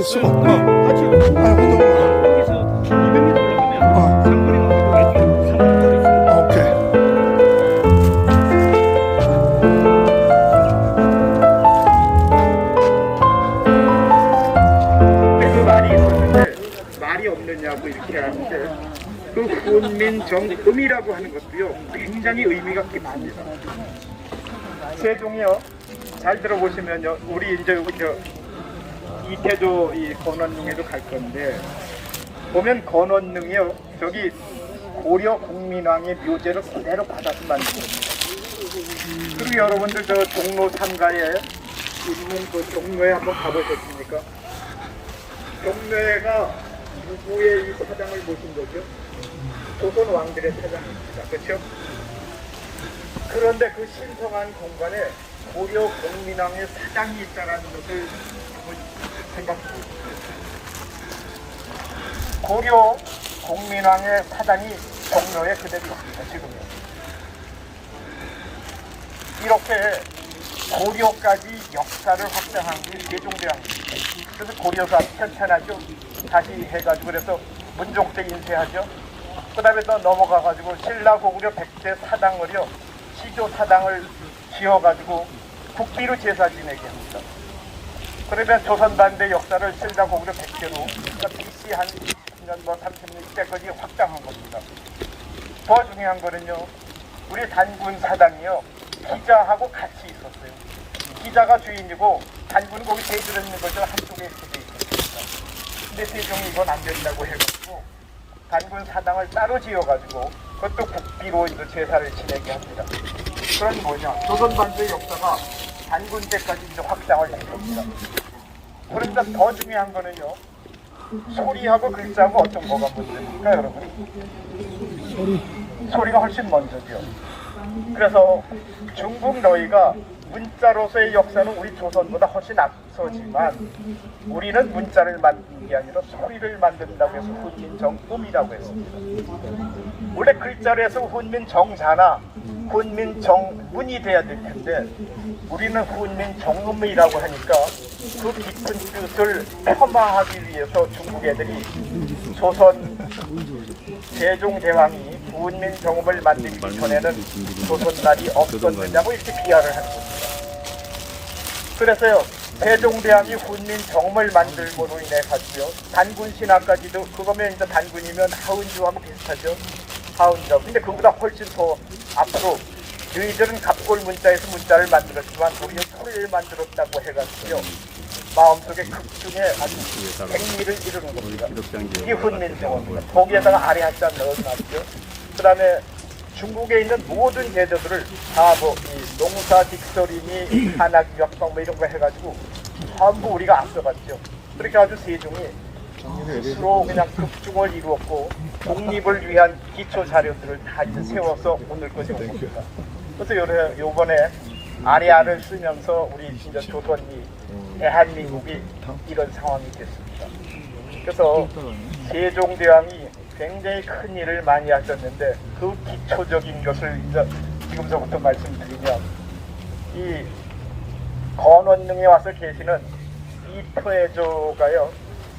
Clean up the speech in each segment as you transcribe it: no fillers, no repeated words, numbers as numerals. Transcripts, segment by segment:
수가. 같이 여기서 200m 올라가면 상거리 나오고 왼쪽 300m 있습니다. 오케이. 그 말이 있었는데 말이 없느냐고 이렇게 하는데 그 훈민정음이라고 하는 것도요 굉장히 의미가 깊습니다. 세종이요 잘 들어보시면요 우리 이제 이태조 이 건원릉에도 갈 건데 보면 건원릉이요 저기 고려 국민왕의 묘제를 그대로 받아서 만든 겁니다. 그리고 여러분들 저 종로 3가에 있는 그 종로에 한번 가보셨습니까? 종로가 누구의 이 사장을 모신 거죠? 조선 왕들의 사장입니다. 그렇죠? 그런데 그 신성한 공간에 고려 공민왕의 사장이 있다는 것을 한번 생각해 보십시오. 고려 공민왕의 사장이 종로에 그대로 있습니다. 지금요. 이렇게 고려까지 역사를 확장한 게 세종대왕입니다. 그래서 고려사 편찬하죠. 다시 해가지고 그래서 문종때 인쇄하죠. 그 다음에 또 넘어가가지고 신라고구려 백제 사당을요 시조 사당을 지어가지고 국비로 제사 지내게 합니다. 그러면 조선반대 역사를 신라고구려 백제로 그러니까 BC 한 20년 뭐 30년 때까지 확장한 겁니다. 더 중요한 거는요 우리 단군 사당이요 기자하고 같이 있었어요. 기자가 주인이고 단군은 거기 대주로 있는 거죠. 한쪽에 이렇게 돼 있었습니다. 근데 세종이 이건 안 된다고 해가지고 단군 사당을 따로 지어가지고 그것도 국비로 이제 제사를 지내게 합니다. 그건 뭐냐? 조선반도의 역사가 단군 때까지 이제 확장을 된 겁니다. 그러니까 더 중요한 거는요. 소리하고 글자하고 어떤 거가 먼저입니까, 여러분? 소리가 훨씬 먼저죠. 그래서 중국 너희가 문자로서의 역사는 우리 조선보다 훨씬 앞서지만 우리는 문자를 만든 게 아니라 소리를 만든다고 해서 훈민정음이라고 했습니다. 원래 글자로 해서 훈민정자나 훈민정문이 돼야 될 텐데 우리는 훈민정음이라고 하니까 그 깊은 뜻을 폄하하기 위해서 중국 애들이 조선 세종대왕이 훈민정음을 만들기 전에는 조선날이 없었느냐고 이렇게 비하를 하는 겁니다. 그래서요 세종대왕이 훈민정음을 만들므로 인해 가지고요 단군 신화까지도 그거면 이제 단군이면 하운주하고 비슷하죠. 하운주하고 근데 그보다 훨씬 더 앞으로 너희들은 갑골 문자에서 문자를 만들었지만 우리는 소리를 만들었다고 해가지고요 마음속에 극중에 아주 백미를 이루는 겁니다. 이게 훈민정음입니다. 거기에다가 아래 한자 넣어놨죠. 그 다음에 중국에 있는 모든 제도들을 다 뭐 농사 직설이니 한학유학성 뭐 이런 거 해가지고 전부 우리가 앞서갔죠. 그렇게 아주 세종이 스스로 그냥 급중을 이루었고 독립을 위한 기초 자료들을 다 이제 세워서 오늘까지 온 겁니다. 그래서 요번에 아리아를 쓰면서 우리 진짜 조선이 대한민국이 이런 상황이 됐습니다. 그래서 세종대왕이 굉장히 큰 일을 많이 하셨는데 그 기초적인 것을 이제 지금서부터 말씀드리면 이 건원릉에 와서 계시는 이토해조가요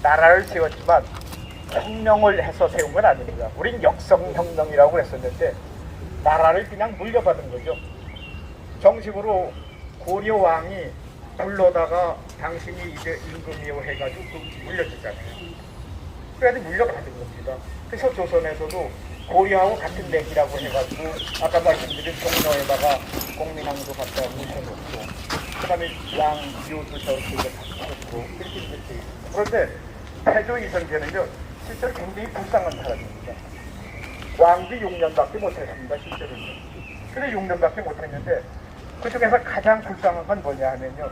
나라를 세웠지만 혁명을 해서 세운 건 아닙니다. 우린 역성혁명이라고 했었는데 나라를 그냥 물려받은 거죠. 정식으로 고려 왕이 불러다가 당신이 이제 임금이요 해가지고 그 물려주잖아요. 그래서 물려받은 겁니다. 그래서 조선에서도 고려하고 같은 맥이라고 해가지고 아까 말씀드린 종로에다가 공민왕도 갖다 모셔놓고 그 다음에 왕묘도 저렇게 갖고 그렇게 이제 돼 있습니다. 그런데 태조 이성계는요 실제로 굉장히 불쌍한 사람입니다. 왕비 6년밖에 못했습니다. 실제로는. 근데 6년밖에 못했는데 그 중에서 가장 불쌍한 건 뭐냐 하면요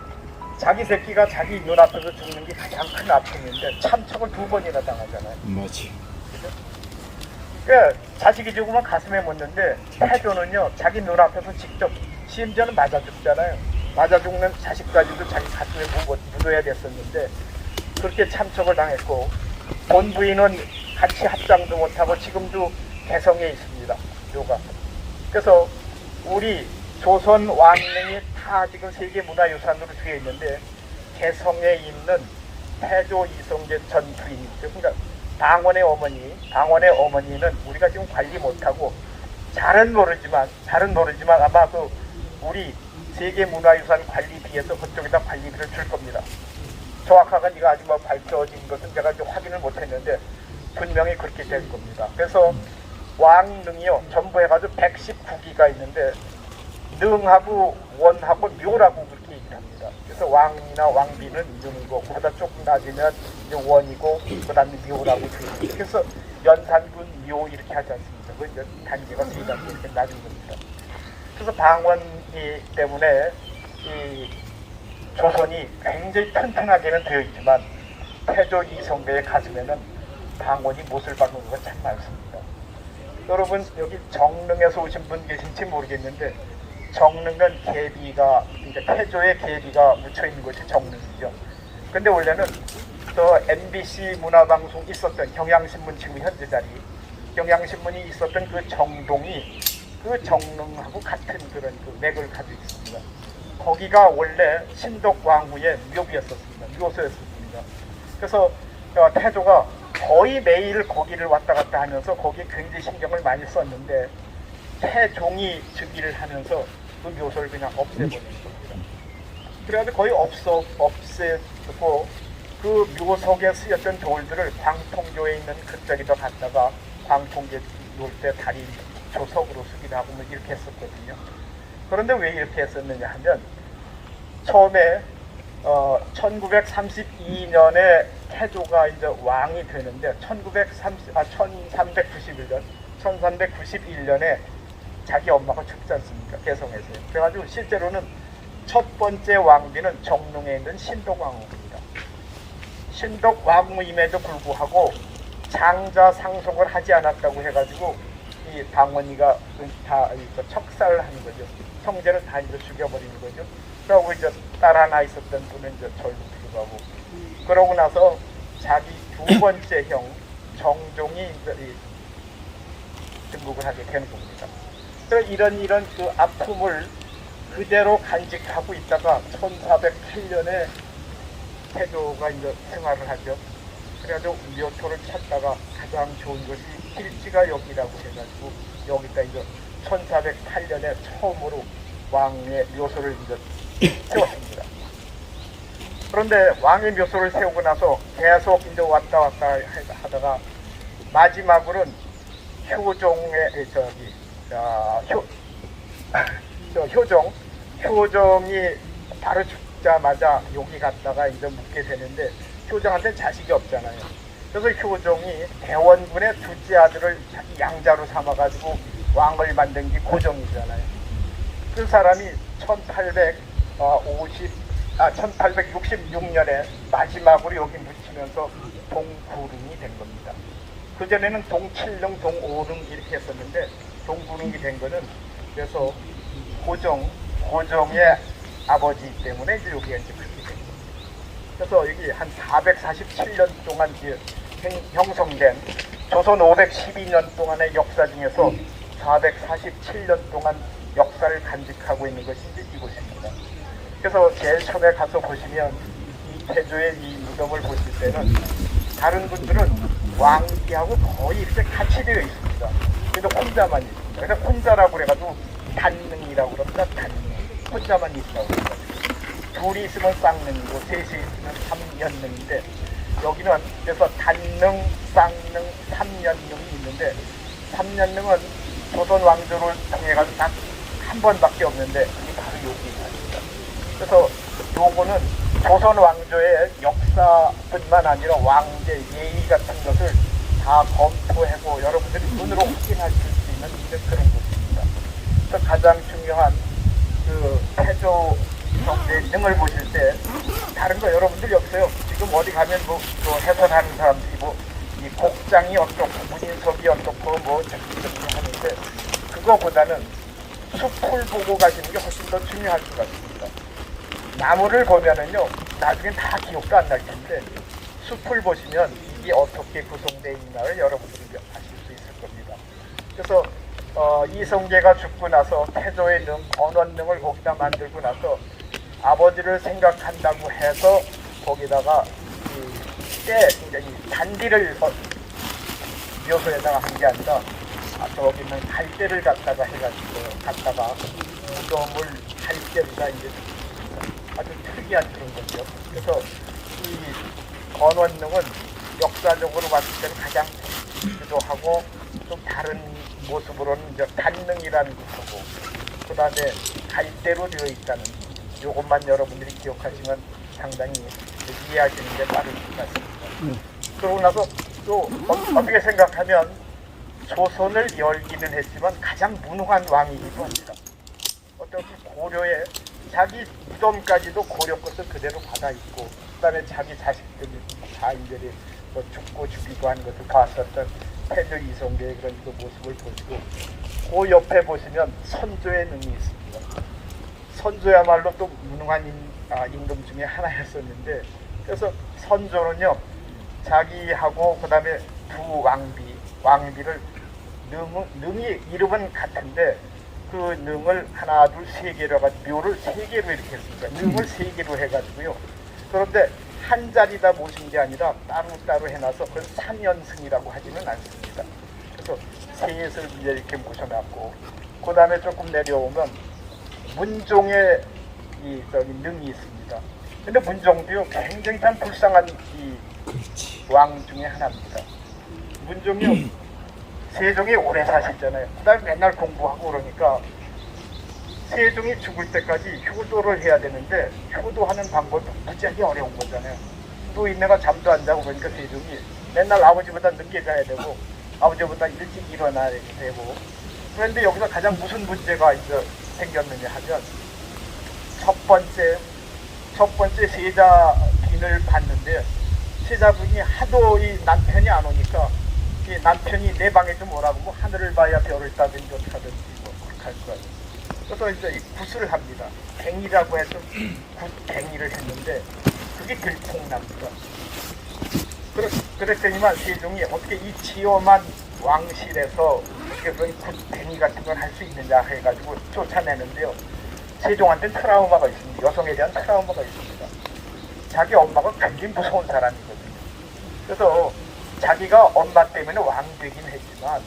자기 새끼가 자기 눈앞에서 죽는 게 가장 큰 아픔인데 참척을 2번이나 당하잖아요. 맞지. 그러니까 자식이 죽으면 가슴에 묻는데 태조는요 자기 눈앞에서 직접 심지어는 맞아 죽잖아요. 맞아 죽는 자식까지도 자기 가슴에 묻어야 됐었는데 그렇게 참척을 당했고 본부인은 같이 합장도 못하고 지금도 개성에 있습니다. 묘가. 그래서 우리 조선 왕릉이 다 지금 세계문화유산으로 되어 있는데 개성에 있는 태조 이성계 전 부인이죠. 그러니까 방원의 어머니는 우리가 지금 관리 못하고 잘은 모르지만 아마 그 우리 세계문화유산 관리비에서 그쪽에다 관리비를 줄 겁니다. 정확하게 이거 아직 뭐 밝혀진 것은 제가 이제 확인을 못했는데 분명히 그렇게 될 겁니다. 그래서 왕릉이요 전부 해가지고 119기가 있는데 능하고 원하고 묘라고 그렇게 얘기를 합니다. 그래서 왕이나 왕비는 능이고 그보다 조금 낮으면 이제 원이고 그다음에 묘라고 들립니다. 그래서 연산군 묘 이렇게 하지 않습니까? 그 이제 단계가 세 단계 이렇게 낮은 겁니다. 그래서 방원이 때문에 이 조선이 굉장히 튼튼하게는 되어 있지만 태조 이성계의 가슴에는 방원이 못을 박는 것가 참 많습니다. 여러분 여기 정릉에서 오신 분 계신지 모르겠는데 정릉은 계비가 그러니까 태조의 계비가 묻혀 있는 것이 정릉이죠. 근데 원래는 저 MBC 문화방송 있었던 경향신문 지금 현재 자리 경향신문이 있었던 그 정동이 그 정릉하고 같은 그런 그 맥을 가지고 있습니다. 거기가 원래 신덕왕후의 묘비였었습니다. 묘소였었습니다. 그래서 태조가 거의 매일 거기를 왔다 갔다 하면서 거기에 굉장히 신경을 많이 썼는데 태종이 즉위를 하면서 그 묘소를 그냥 없애버리는 겁니다. 그래가지고 거의 없애고 그 묘석에 쓰였던 돌들을 광통교에 있는 그쪽에다 갖다가 광통교 놓을 때 다리 조석으로 쓰기도 하고 뭐 이렇게 했었거든요. 그런데 왜 이렇게 했었느냐 하면 처음에 1932년에 태조가 이제 왕이 되는데 1391년에 자기 엄마가 죽지 않습니까? 개성에서요. 그래가지고 실제로는 첫 번째 왕비는 정릉에 있는 신덕왕후입니다. 신덕왕후임에도 불구하고 장자 상속을 하지 않았다고 해가지고 이 방원이가 다 척살을 하는 거죠. 형제를 다 이제 죽여버리는 거죠. 그러고 이제 딸 하나 있었던 분은 이제 절로 들어가고 그러고 나서 자기 두 번째 형 정종이 이제 등극을 하게 되는 겁니다. 그래서 이런 그 아픔을 그대로 간직하고 있다가 1408년에 태조가 이제 생활을 하죠. 그래가지고 묘토를 찾다가 가장 좋은 것이 필지가 여기라고 해가지고 여기다 이제 1408년에 처음으로 왕의 묘소를 이제 세웠습니다. 그런데 왕의 묘소를 세우고 나서 계속 이제 왔다 갔다 하다가 마지막으로는 효종이 바로 죽자마자 여기 갔다가 이제 묵게 되는데 효종한테 자식이 없잖아요. 그래서 효종이 대원군의 둘째 아들을 자기 양자로 삼아가지고 왕을 만든 게 고종이잖아요. 그 사람이 1866년에 마지막으로 여기 묻히면서 동구릉이 된 겁니다. 그전에는 동칠릉, 동오릉 이렇게 했었는데 동구릉이 된 거는 그래서 고종의 아버지 때문에 이제 여기가 이제 그렇게 된 겁니다. 그래서 여기 한 447년 동안 형성된 조선 512년 동안의 역사 중에서 447년 동안 역사를 간직하고 있는 것이 이제 이곳입니다. 그래서 제일 처음에 가서 보시면 이 태조의 이 무덤을 보실 때는 다른 분들은 왕비하고 거의 이렇게 같이 되어 있습니다. 그래서 혼자만 있습니다. 그래서 혼자라고 그래가지고 단능이라고 그럽니다. 단능. 혼자만 있다고 그래가지고. 둘이 있으면 쌍능이고 셋이 있으면 삼연능인데 여기는 그래서 단능, 쌍능, 삼연능이 있는데 삼연능은 조선 왕조를 통해가지고 딱 한 번밖에 없는데 이게 바로 여기입니다. 그래서 요거는 조선 왕조의 역사뿐만 아니라 왕제 예의 같은 것을 다 검토하고 여러분들이 눈으로 확인하실 수 있는 그런 곳입니다. 그래서 가장 중요한 그 태조 이성계 등을 보실 때 다른 거 여러분들이 없어요. 지금 어디 가면 뭐 해설하는 사람들이 뭐 이 곡장이 어떻고 문인석이 어떻고 뭐 저렇게 하는데 그거보다는 숲을 보고 가시는 게 훨씬 더 중요할 것 같습니다. 나무를 보면은요 나중엔 다 기억도 안 날 텐데 숲을 보시면 이게 어떻게 구성되어 있나를 여러분들이 아실 수 있을 겁니다. 그래서 이성계가 죽고 나서 태조의 능, 건원능을 거기다 만들고 나서 아버지를 생각한다고 해서 거기다가 이 이제 이 잔디를 묘소에다가 한 게 아니라 저기 있는 갈대를 갖다가 무덤을 갈대가 이제 아주 특이한 그런 거죠. 그래서 이 건원릉은 역사적으로 봤을 때는 가장 기도 하고 좀 다른 모습으로는 이제 단릉이라는 곳이고 그 다음에 갈대로 되어 있다는 이것만 여러분들이 기억하시면 상당히 이해하시는 게 빠를 것 같습니다. 그러고 나서 또 어떻게 생각하면 조선을 열기는 했지만 가장 무능한 왕이기도 합니다. 어떤 고려에 자기 무덤까지도 고려 것을 그대로 받아 있고 그 다음에 자기 자식들이 자인들이 뭐 죽고 죽이고 하는 것을 봤었던 태조 이성계의 그런 그 모습을 보시고 그 옆에 보시면 선조의 능이 있습니다. 선조야말로 또 무능한 임금 중에 하나였었는데 그래서 선조는요 자기하고 그 다음에 두 왕비를 능이 이름은 같은데 그 능을 하나 둘 세 개로 해가지고 묘를 세 개로 이렇게 했습니다. 능을 세 개로 해가지고요. 그런데 한 자리다 모신 게 아니라 따로따로 해놔서 그걸 삼연승이라고 하지는 않습니다. 그래서 셋을 이렇게 모셔놨고 그 다음에 조금 내려오면 문종의 저기 능이 있습니다. 근데 문종도요 굉장히 참 불쌍한 이 왕 중에 하나입니다. 문종이 세종이 오래 사셨잖아요. 그 다음에 맨날 공부하고 그러니까 세종이 죽을 때까지 효도를 해야 되는데 효도하는 방법이 무지하게 어려운 거잖아요. 노인네가 잠도 안 자고 그러니까 세종이 맨날 아버지보다 늦게 자야 되고 아버지보다 일찍 일어나야 되고 그런데 여기서 가장 무슨 문제가 이제 생겼느냐 하면 첫 번째 세자 빈을 봤는데 세자분이 하도 이 남편이 안 오니까 이 남편이 내 방에 좀 오라고 뭐 하늘을 봐야 별을 따든지 어떻게 하든지 뭐 그렇게 할 거야. 그래서 이제 굿을 합니다. 갱이라고 해서 굿갱이를 했는데 그게 들통납니다. 그랬더니만 세종이 어떻게 이 지엄한 왕실에서 그런 굿갱이 같은 걸 할 수 있느냐 해가지고 쫓아내는데요. 세종한테는 트라우마가 있습니다. 여성에 대한 트라우마가 있습니다. 자기 엄마가 굉장히 무서운 사람이거든요. 그래서 자기가 엄마 때문에 왕 되긴 했지만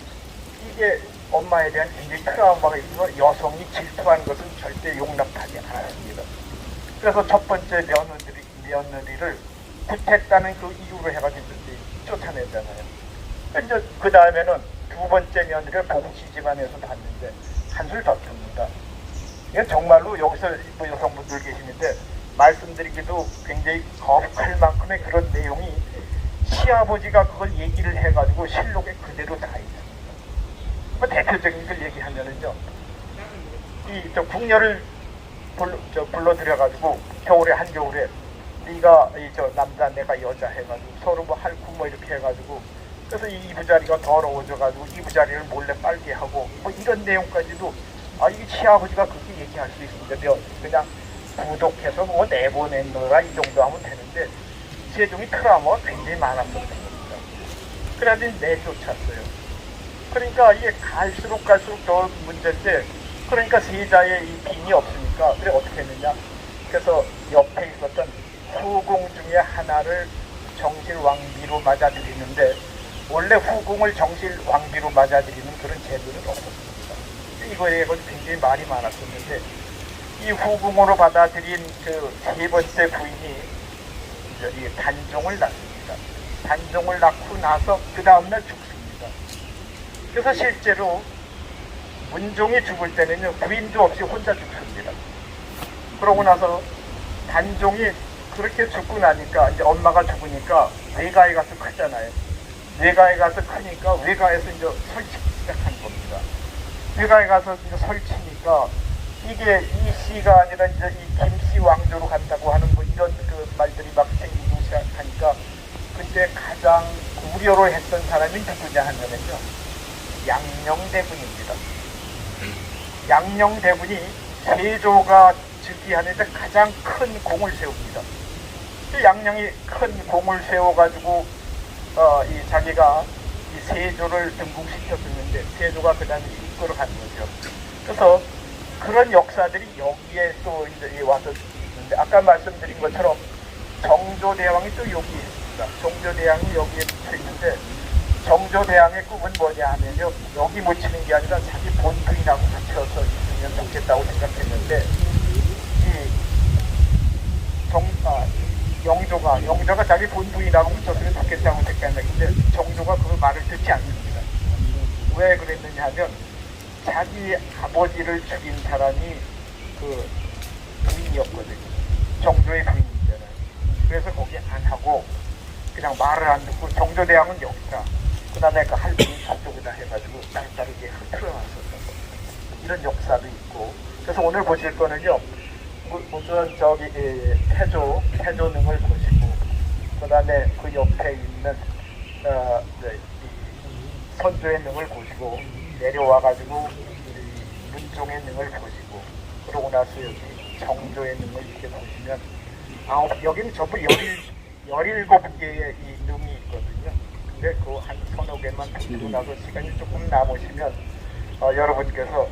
이게 엄마에 대한 굉장히 트라우마가 있지만 여성이 질투하는 것은 절대 용납하지 않았습니다. 그래서 첫 번째 며느리를 굿했다는 그 이유로 해가지고 쫓아내잖아요. 이제 그 다음에는 두 번째 며느리를 봉씨 집안에서 봤는데 한술 더 듭니다. 이건 정말로 여기서 뭐 여성분들 계시는데 말씀드리기도 굉장히 거북할 만큼의 그런 내용이 시아버지가 그걸 얘기를 해가지고 실록에 그대로 다 있습니다. 뭐 대표적인 걸 얘기하면은요, 저 궁녀를 불러들여가지고 겨울에 한겨울에 네가 저 남자 내가 여자 해가지고 서로 뭐 할구 뭐 이렇게 해가지고 그래서 이 이부자리가 더러워져가지고 이부자리를 몰래 빨게 하고 뭐 이런 내용까지도 이 시아버지가 그렇게 얘기할 수 있습니다. 그냥 구독해서 뭐 내보내느라 이 정도 하면 되는데 세종이 트라우마가 굉장히 많았었던 겁니다. 그래가지고 내쫓았어요. 그러니까 이게 갈수록 더 문제인데 그러니까 세자의 이 빈이 없으니까 그래 어떻게 했느냐. 그래서 옆에 있었던 후궁 중에 하나를 정실 왕비로 맞아들이는데 원래 후궁을 정실 왕비로 맞아들이는 그런 제도는 없었습니다. 이거에 굉장히 말이 많았었는데 이 후궁으로 받아들인 그 세 번째 부인이 단종을 낳습니다. 단종을 낳고 나서 그 다음날 죽습니다. 그래서 실제로 문종이 죽을 때는요 부인도 없이 혼자 죽습니다. 그러고 나서 단종이 그렇게 죽고 나니까 이제 엄마가 죽으니까 외가에 가서 크잖아요. 외가에 가서 크니까 외가에서 이제 설치기 시작한 겁니다. 외가에 가서 이제 설치니까 이게 이 씨가 아니라 이제 이 김씨 왕조로 간다고 하는 뭐 이런 그 말들이 막 생기기 시작하니까 그때 가장 우려를 했던 사람이 누구냐 하면은요 양녕대군입니다. 양녕대군이 세조가 즉위하는데 가장 큰 공을 세웁니다. 양녕이 큰 공을 세워가지고 이 자기가 이 세조를 등극시켰었는데 세조가 그 다음에 이끌어간 거죠. 그래서 그런 역사들이 여기에 또 이제 와서 있는데 아까 말씀드린 것처럼 정조대왕이 또 여기 있습니다. 정조대왕이 여기에 묻혀 있는데 정조대왕의 꿈은 뭐냐 하면요, 여기 묻히는 게 아니라 자기 본부인하고 붙여서 있으면 좋겠다고 생각했는데 영조가 자기 본부인하고 붙였으면 좋겠다고 생각했는데 정조가 그 말을 듣지 않습니다. 왜 그랬느냐 하면 자기 아버지를 죽인 사람이 그 부인이었거든요. 정조의 부인이잖아요. 그래서 거기 안 하고 그냥 말을 안 듣고 정조대왕은 여기다, 그 다음에 그 할머니 저쪽에다 해가지고 딸딸하게 흐트러놨었던 겁니다. 이런 역사도 있고. 그래서 오늘 보실 거는요, 우선 저기 태조능을 보시고, 그 다음에 그 옆에 있는 선조의 능을 보시고, 내려와가지고 문종의 능을 보시고, 그러고 나서 여기 정조의 능을 이렇게 보시면 여기는 전부 17개의 이 능이 있거든요. 근데 그 한 서너 개만 보시고 나서 시간이 조금 남으시면 여러분께서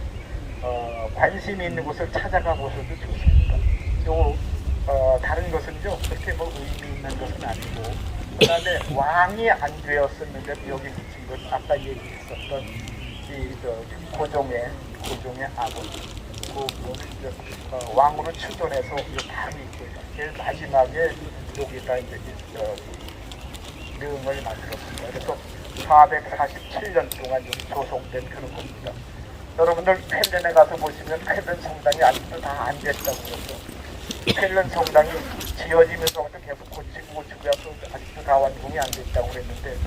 관심 있는 곳을 찾아가 보셔도 좋습니다. 또 다른 것은요, 그렇게 뭐 의미 있는 것은 아니고, 그 다음에 왕이 안 되었었는데 여기 붙인 것, 아까 얘기했었던 이 고종의 아버지, 왕으로 추존해서 바로 있고, 마지막에 여기다 이제 능을 만들었습니다. 그래서 447년 동안 여기 조성된 그런 겁니다. 여러분들 쾰른에 가서 보시면 쾰른 성당이 아직도 다 안 됐다고 그러죠. 쾰른 성당이 지어지면서부터 계속 고치고 해서 아직도 다 완공이 안 됐다고 그랬는데,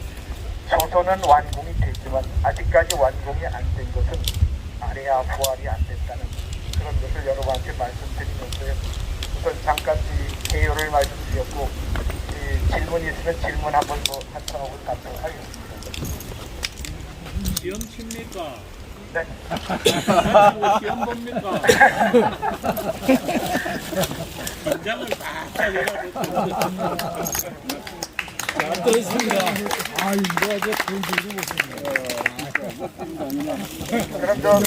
조선은 완공이 됐지만 아직까지 완공이 안 된 것은 아래야 부활이 안 됐다는 그런 것을 여러분한테 말씀드리면서요. 우선 잠깐 이 개요를 말씀드렸고, 질문이 있으면 질문 한번 한번 갖도록 하겠습니다. 시험 칩니까? 네. 시험 봅니까? 긴장을 바짝 해가지고. 어떻습니다. 아, 이거 아주 보여주고 그럼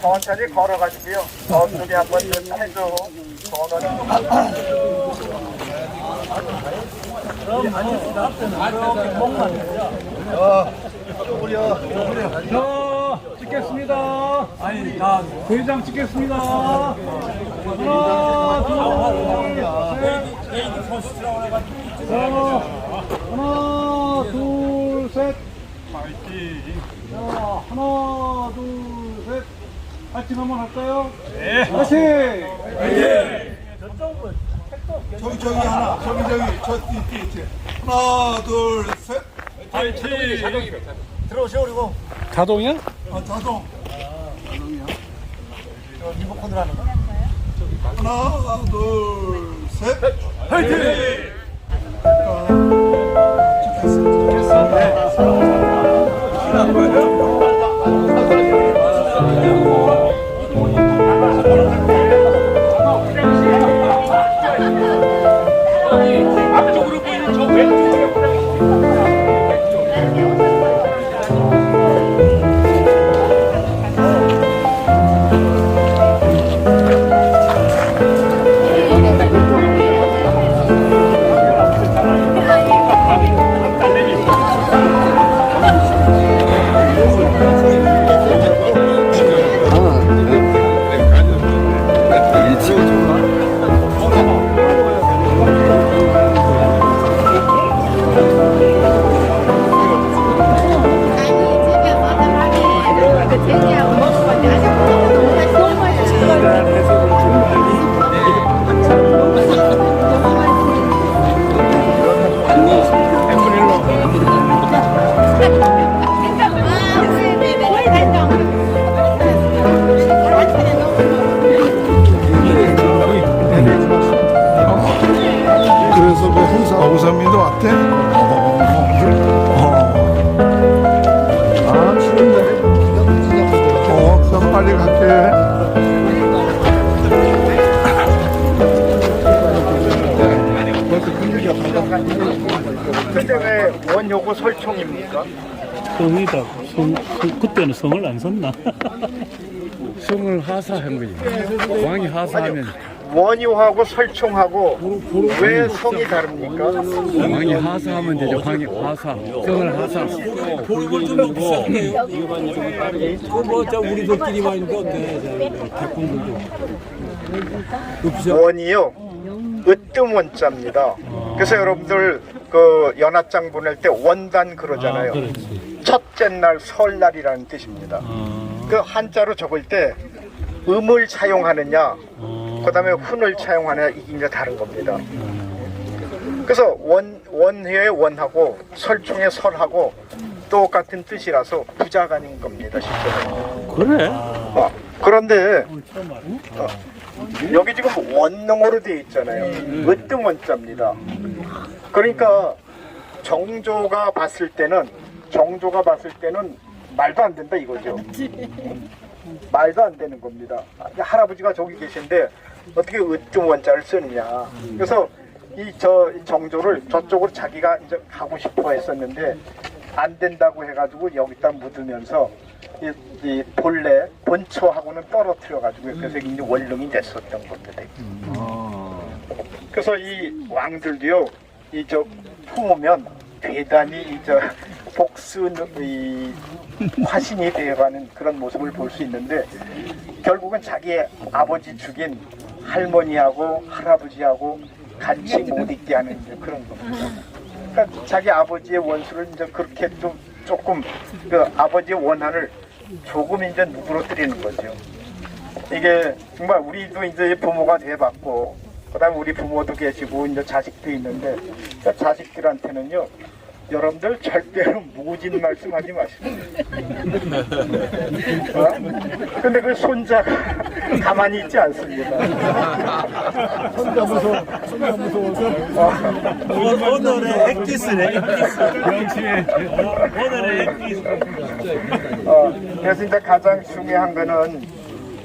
천천히 걸어가지고요. 저쪽에 한번 해줘. 자, 찍겠습니다. 아니, 다 대장 찍겠습니다. 하나, 둘, 셋. 파이팅. 자, 하나, 둘, 셋. 파이팅 한번 할까요? 네. 파이팅. 저기 하나, 저기 있지. 하나, 둘, 셋. 파이팅. 들어오시오. 그리고 자동이야? 자동. 리모컨으로 하는 거. 하나, 둘, 셋. 파이팅. 앞쪽으로 보이는 저 왼쪽에 그래서 그 행사 오선민도 왔대? 아, 추운데. 그럼 빨리 갈게. 근데 왜 원효고 설총입니까? 성이다. 그때는 성을 안 썼나? 성을 하사한 거지. 왕이 하사하면 원효하고 설총하고 왜 성이 다릅니까? 방이 하사하면 되죠. 방이 하사. 성을 하사. 돌고 좀 비싸네요. 이거만 좀 빠르게. 뭐저 우리들끼리만 있는 게 어때? 대콩들도. 원이요 으뜸원자입니다. 그래서 여러분들 그 연합장 보낼 때 원단 그러잖아요. 첫째 날 설날이라는 뜻입니다. 그 한자로 적을 때 음을 차용하느냐 그 다음에 훈을 차용하느냐 이게 이제 다른 겁니다. 그래서 원회의 원하고 설총의 설하고 똑같은 뜻이라서 부자간인 겁니다. 실제로. 그래? 그런데 여기 지금 원능으로 되어 있잖아요. 으뜸원자입니다. 그러니까 정조가 봤을 때는 말도 안 된다 이거죠. 말도 안 되는 겁니다. 할아버지가 저기 계신데 어떻게 으뜸원자를 쓰느냐. 그래서 이 정조를 저쪽으로 자기가 이제 가고 싶어 했었는데 안 된다고 해가지고 여기다 묻으면서 이 본처하고는 떨어뜨려 가지고 그래서 이제 원릉이 됐었던 겁니다. 그래서 이 왕들도요 이 품으면 대단히 복수 이 화신이 되어가는 그런 모습을 볼 수 있는데 결국은 자기 아버지 죽인 할머니하고 할아버지하고 같이 못 있게 하는 그런 겁니다. 그러니까 자기 아버지의 원수를 이제 그렇게 조금 그 아버지의 원한을 조금 이제 누그러뜨리는 거죠. 이게 정말 우리도 이제 부모가 돼봤고, 그다음에 우리 부모도 계시고 이제 자식도 있는데 자식들한테는요. 여러분들 절대로 무진 말씀하지 마시고. 근데 그 손자가 가만히 있지 않습니다. 손자 무서워서. 오늘의 액기스네. 오늘의 액기스. 그래서 이제 가장 중요한 거는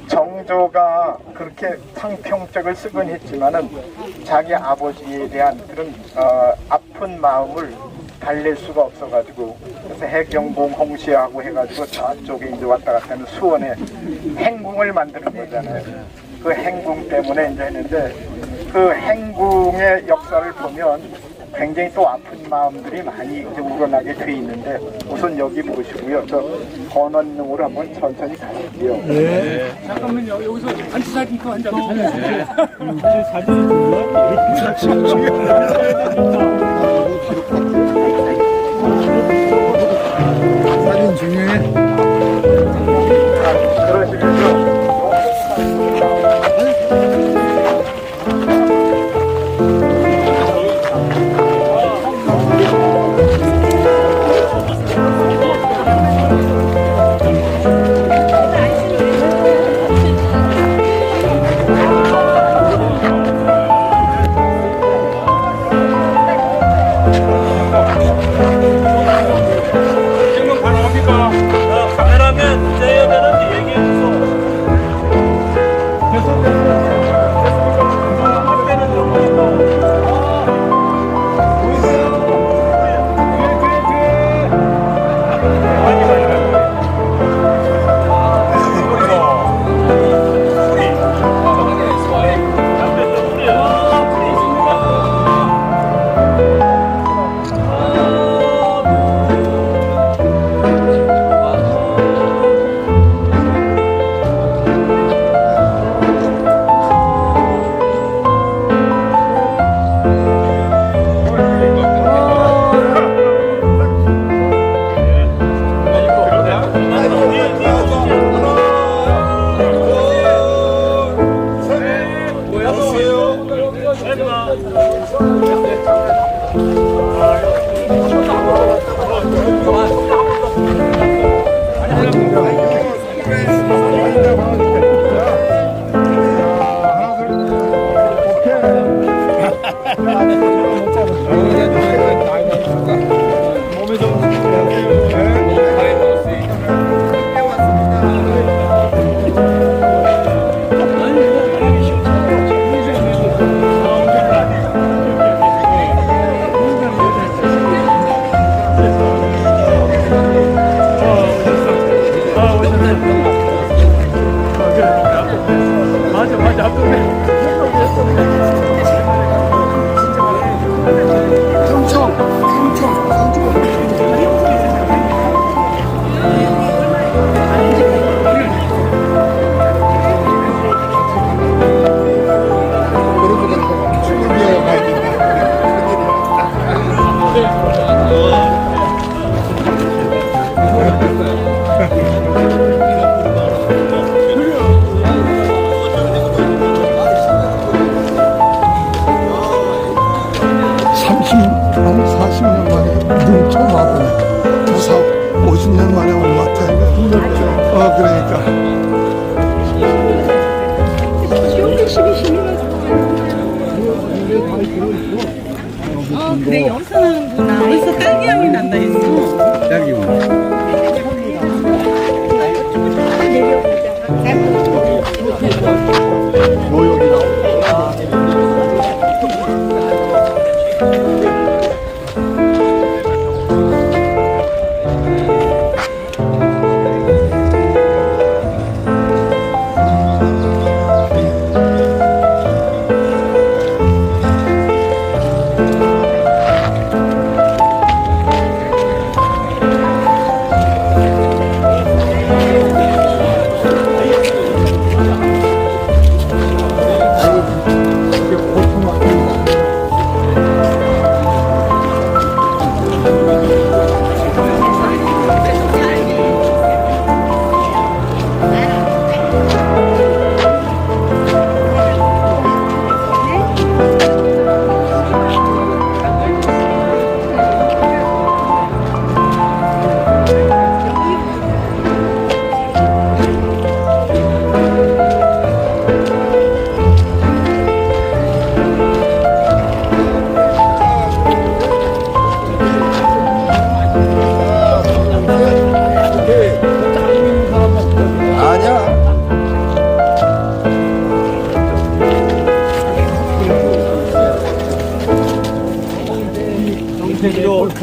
정조가 그렇게 탕평적을 쓰곤 했지만은 자기 아버지에 대한 그런 아픈 마음을 달랠 수가 없어가지고 그래서 해경봉 홍시하고 해가지고 저쪽에 이제 왔다 갔다 하는 수원에 행궁을 만드는 거잖아요. 그 행궁 때문에 이제 했는데 그 행궁의 역사를 보면 굉장히 또 아픈 마음들이 많이 이제 우러나게 돼 있는데 우선 여기 보시고요. 저 건원릉으로 한번 천천히 가실게요. 네. 잠깐만요. 여기서 단체 사진 또 한 장 촬영해주세요. 사진 사진 중요해. 그러시면서 그래 여기서 나는구나. 어디서 딸기 향이 난다 했어. 딸기 뭐.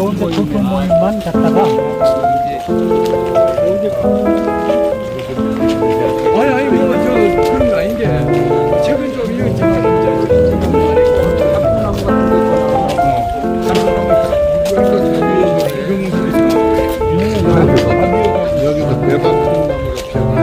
좋은데 불편 모임만 갔다가 아니 뭐 저 그런 거 아닌 게 최근 좀 이런 여기서 대박 큰 나무가 피어나.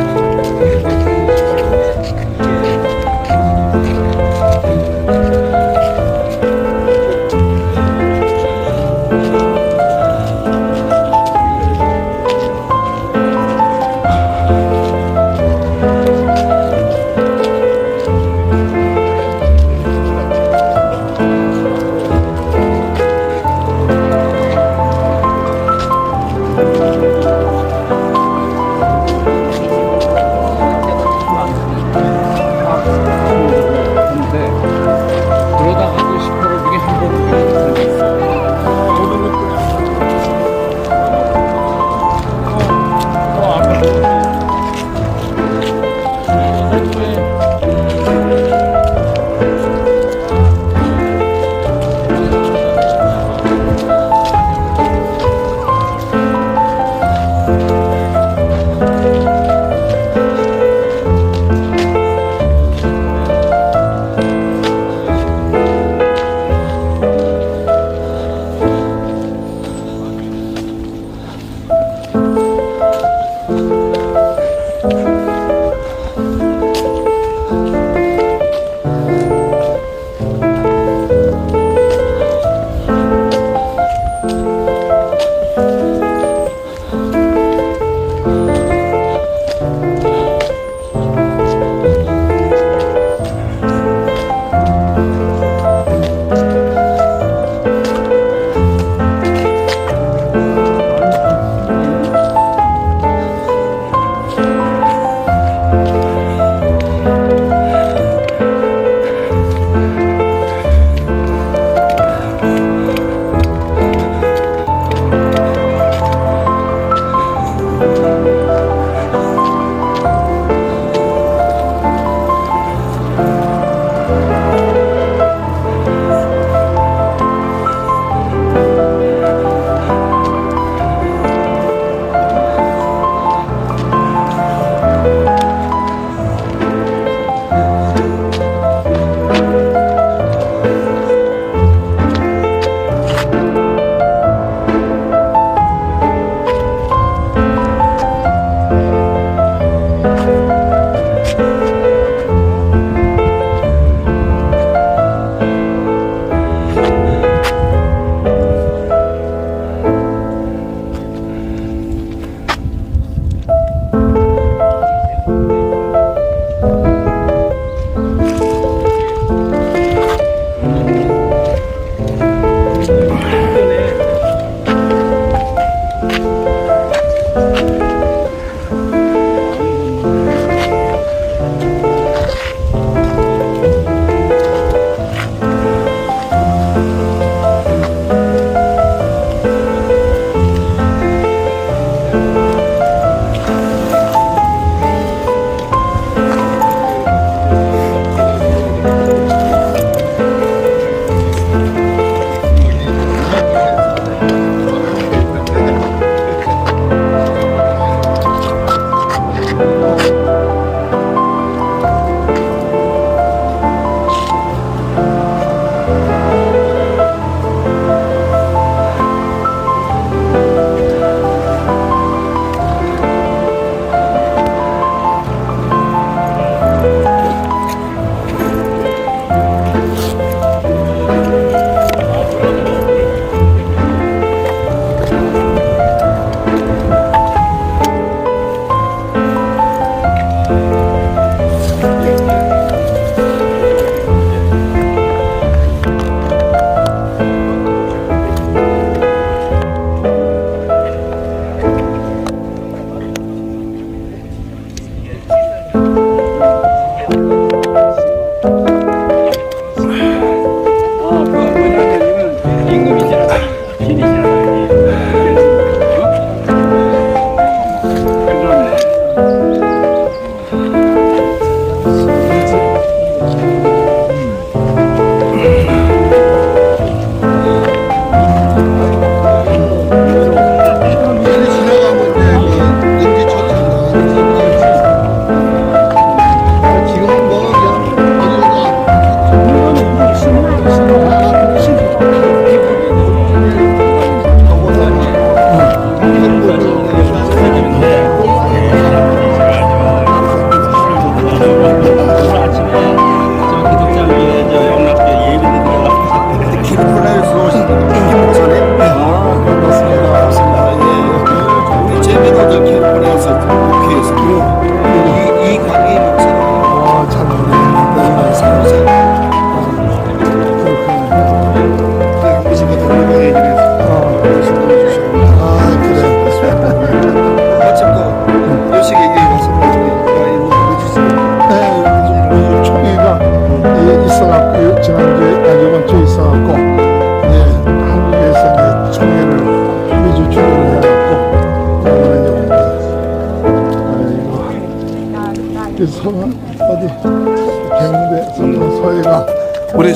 해운대 성도 서해가 우리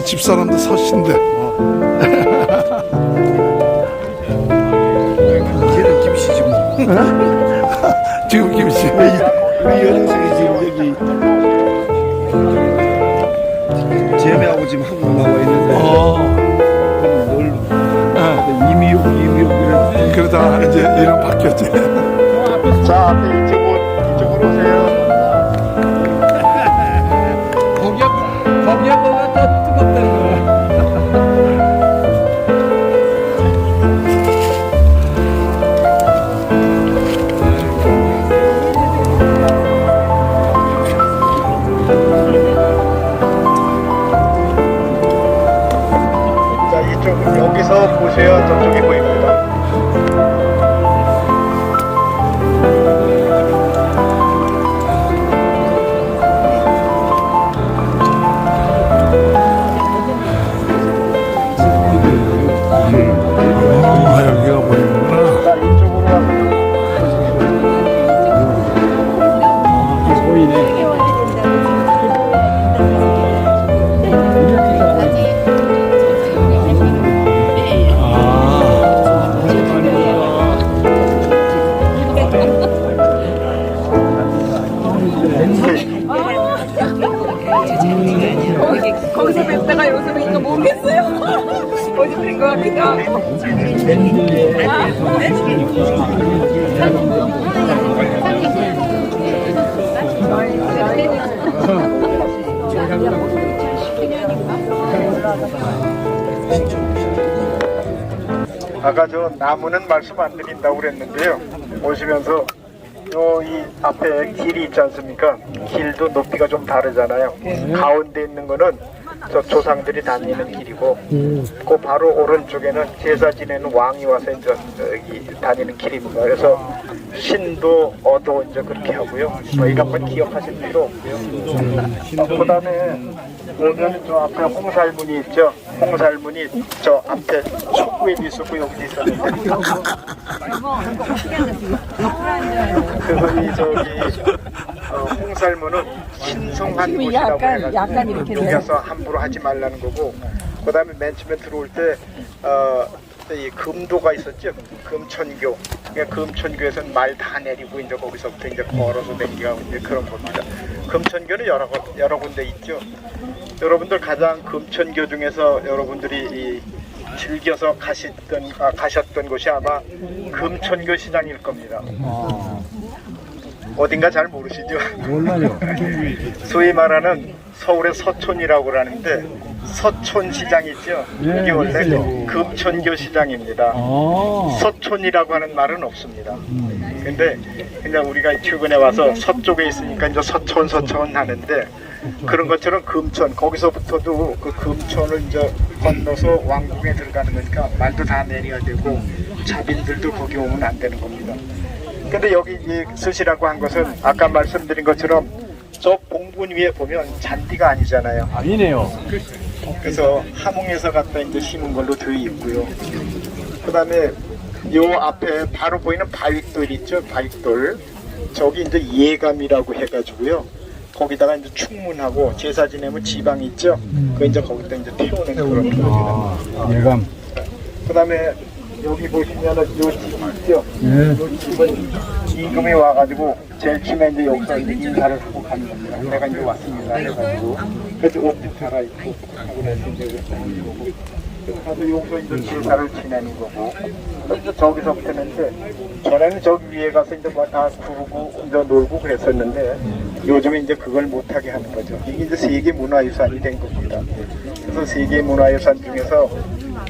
집사람도 서신데. 걔는 김씨지 뭐. 지금 김씨. 우리 여동생이 지금 여기 재배하고 지금 한국 나와 있는데 늘 이미옥 이런. 그러다 이제 이름 바뀌었지. 자, 앞에 이쪽으로 오세요. 거기에 뭐가 더 뜨겁다는 거야. 자, 이쪽 여기서 보세요. 저쪽이 보입니다. 여기가 보이는구나. 자, 이쪽으로 와서 거기서 뵙다가 여기서 뵈니까 모르겠어요. 어디 뵌것 같기도 하고. 아까 저 나무는 말씀 안 드린다고 그랬는데요. 오시면서 이 앞에 길이 있지 않습니까? 길도 높이가 좀 다르잖아요. 가운데 있는 거는 저 조상들이 다니는 길이고, 그 바로 오른쪽에는 제사 지내는 왕이 와서 이제 여기 다니는 길입니다. 그래서 신도 어도 이제 그렇게 하고요. 이거 한번 기억하실 필요 없고요. 그다음에 오면 저 앞에 홍살문이 있죠. 홍살문이 저 앞에 축구에도 있었고 여기도 있었는데 그분이 저기 홍살문은 신성한 곳이라고 해가지고 여기서 함부로 하지 말라는 거고, 그 다음에 맨 처음에 들어올 때 이 금도가 있었죠. 금천교. 그러니까 금천교에서는 말 다 내리고 이제 거기서부터 이제 걸어서 댕기고 이제 그런 겁니다. 금천교는 여러 군데 있죠. 여러분들 가장 금천교 중에서 여러분들이 즐겨서 가셨던 곳이 아마 금천교 시장일 겁니다. 어딘가 잘 모르시죠? 몰라요. 소위 말하는 서울의 서촌이라고 하는데 서촌 시장 있죠? 이게 원래 금천교 시장입니다. 서촌이라고 하는 말은 없습니다. 근데 그냥 우리가 최근에 와서 서쪽에 있으니까 이제 서촌 하는데, 그런 것처럼 금천, 거기서부터도 그 금천을 이제 건너서 왕궁에 들어가는 거니까 말도 다 내려야 되고 자빈들도 거기 오면 안 되는 겁니다. 근데 여기 이 스시라고 한 것은 아까 말씀드린 것처럼 저 봉분 위에 보면 잔디가 아니잖아요. 아니네요. 그래서 함흥에서 갖다 이제 심은 걸로 되어 있고요. 그 다음에 요 앞에 바로 보이는 바윗돌 있죠? 바윗돌. 저기 이제 예감이라고 해가지고요. 거기다가 이제 충문하고 제사 지내면 지방 있죠? 그 이제 거기다 이제 태우는 그런 거죠. 예감. 그 다음에 여기 보시면은 요 집 있죠? 요 집은 임금이 와가지고 제일 처음에 이제 여기서 이제 인사를 하고 가는 겁니다. 내가 이제 왔습니다. 해가지고. 그래서 옷도 갈아입고 하고 나서 이제 그렇게 하는 거고. 그래서 여기서 이제 제사를 지내는 거고. 그래서 저기서부터는 이제 전에는 저기 위에 가서 이제 뭐 다 구르고 이제 놀고 그랬었는데 요즘에 이제 그걸 못하게 하는 거죠. 이게 이제 세계 문화유산이 된 겁니다. 그래서 세계 문화유산 중에서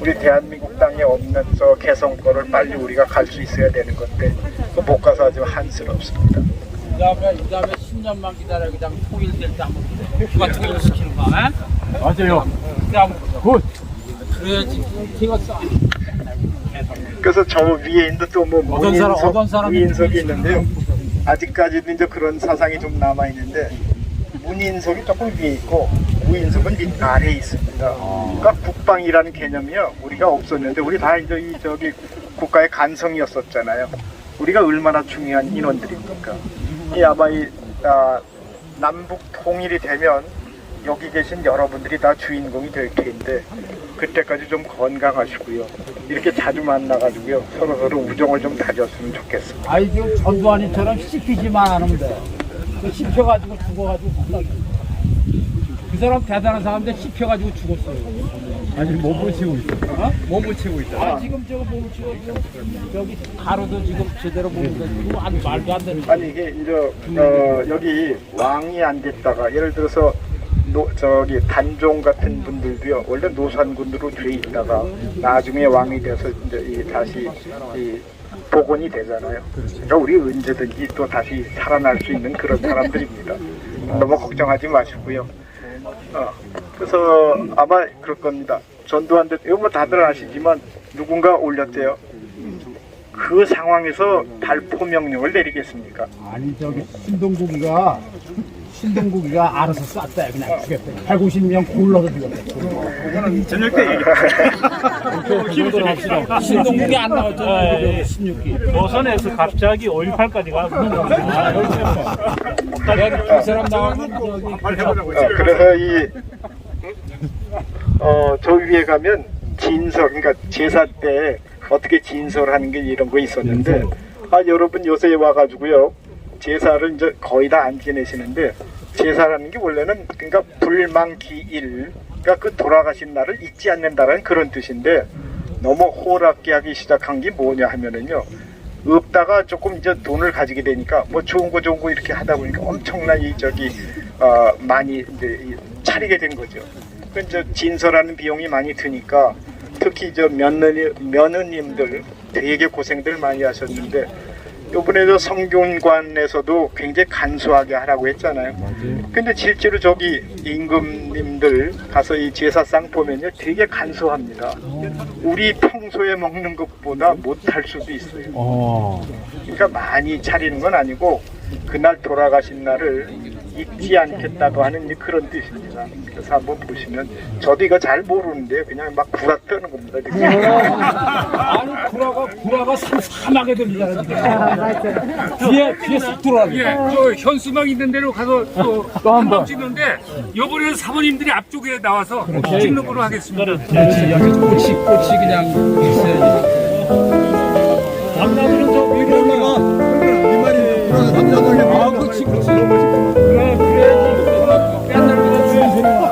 우리 대한민국 땅에 없는 저 개성권을 빨리 우리가 갈 수 있어야 되는 건데 못 가서 아주 한스럽습니다. 이 다음에 10년만 기다려. 그 다음에 통일될 때 한번 누가 통일을 시키는 거야? 맞아요. 그때 한번 굿. 그래야지. 키웠어. 그래서 저 위에 있는 또 뭐 어떤 사람이 문인석이 있는데요. 아직까지도 이제 그런 사상이 좀 남아 있는데 문인석이 조금 위에 있고 무인석은 밑 아래에 있습니다. 그러니까 국방이라는 개념이요 우리가 없었는데 우리 다 이제 이 저기 국가의 간성이었었잖아요. 우리가 얼마나 중요한 인원들입니까? 이 아마 남북 통일이 되면 여기 계신 여러분들이 다 주인공이 될 텐데 그때까지 좀 건강하시고요. 이렇게 자주 만나가지고요. 서로 우정을 좀 다졌으면 좋겠어요. 아이 지금 전두환이처럼 씹히지만 않으면 돼. 그 씹혀가지고 죽어가지고 그 사람 대단한 사람인데 씹혀가지고 죽었어요. 아직 몸을 치고 있어. 어? 몸을 치고 있다. 아 지금 저거 몸을 치고 저기 가루도 지금 제대로 못 던지고 아주 말도 안 되는. 아니 이게 이제 여기 왕이 앉았다가 예를 들어서 저기 단종 같은 분들도요. 원래 노산군으로 돼 있다가 나중에 왕이 돼서 이제 다시 복원이 되잖아요. 그러니까 우리 언제든지 또 다시 살아날 수 있는 그런 사람들입니다. 너무 걱정하지 마시고요. 그래서 아마 그럴 겁니다. 전두환 대통령, 뭐 다들 아시지만 누군가 올렸대요. 그 상황에서 발포 명령을 내리겠습니까? 아니 저기 신동국이가 알아서 쐈다 그냥 죽였대. 190명 굴러서 죽였대. 저녁 때 얘기합시다. 신동국이 안 나왔잖아요. 16기. 조선에서 갑자기 5.18까지 가고 그 사람 나오면 그래서 저 위에 가면 진설, 그러니까 제사 때 어떻게 진설하는 게 이런 거 있었는데, 여러분 요새 와가지고요, 제사를 이제 거의 다 안 지내시는데, 제사라는 게 원래는 그러니까 불망기일, 그러니까 그 돌아가신 날을 잊지 않는다라는 그런 뜻인데, 너무 호락게 하기 시작한 게 뭐냐 하면은요, 없다가 조금 이제 돈을 가지게 되니까 뭐 좋은 거 이렇게 하다 보니까 엄청나게 많이 이제 차리게 된 거죠. 그 이제 진설하는 비용이 많이 드니까 특히 저 며느님들 되게 고생들 많이 하셨는데 이번에도 성균관에서도 굉장히 간소하게 하라고 했잖아요. 근데 실제로 저기 임금님들 가서 이 제사상 보면요 되게 간소합니다. 우리 평소에 먹는 것보다 못할 수도 있어요. 그러니까 많이 차리는 건 아니고 그날 돌아가신 날을 잊지 않겠다고 하는 그런 뜻입니다. 그래서 한번 보시면 저도 이거 잘 모르는데 그냥 막 구라 떠는 겁니다. 아니 구라가 삼삼하게 들리잖아요. 뒤에 쑥 들어가죠. 예, 저 현수막 있는 데로 가서 또 한 번 찍는데 이번에는 사모님들이 앞쪽에 나와서 찍는 걸로 하겠습니다. 그렇지. 여기 꽃이 그냥 있어야지. 남자들은 저 위로 올라가. 이 말이 남자들이 그렇지. 그래야지. 맨날 그냥 주는 소리가.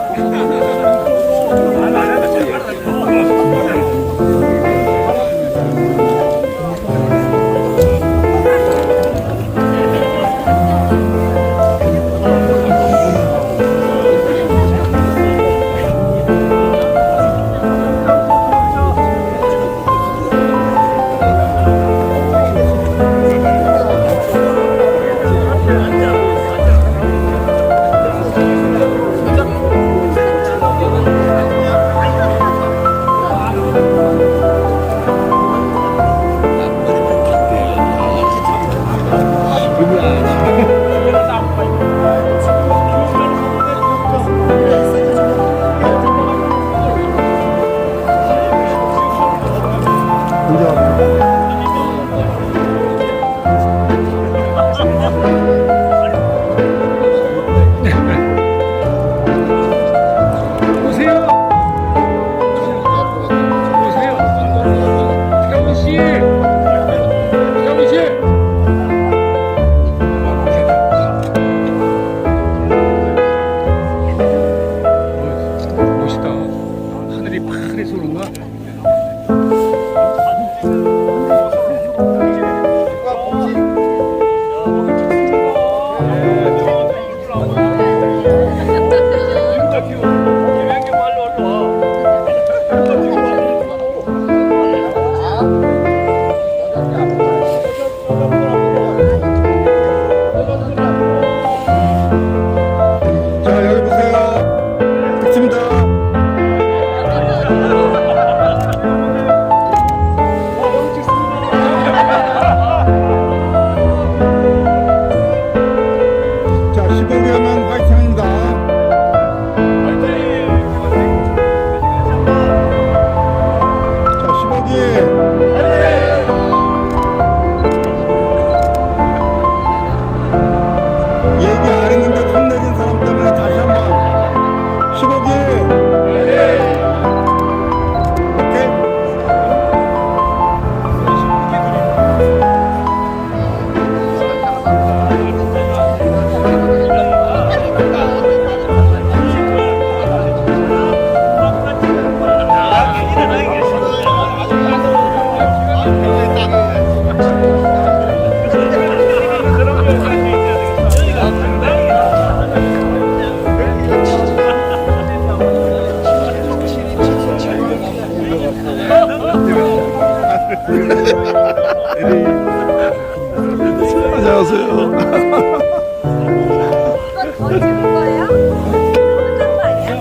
더 찍은 거예요? 어떤 거 아니야?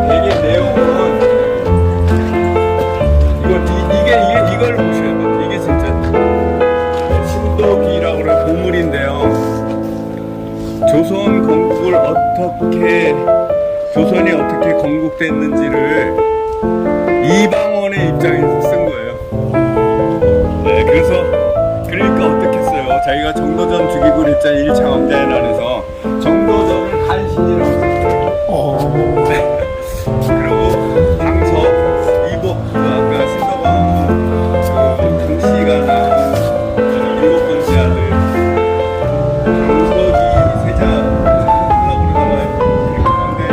되게 내용은 이걸 보셔야 돼요. 이게 진짜 신도기라고 그래 보물인데요. 조선 건국을 조선이 어떻게 건국됐는지를 이방원의 입장에서 쓴 거예요. 네, 그러니까 어떻게 써요? 자기가 정도전 죽이고 그랬잖아요. 1차 왕자의 날에서 정도전을 간신이라고 썼어요. 네. 그리고 방석, 이복, 아까 신서방 강씨가 낳은 7번째 아들 강석이 세자 하려고 그러다가 그렇게 광대에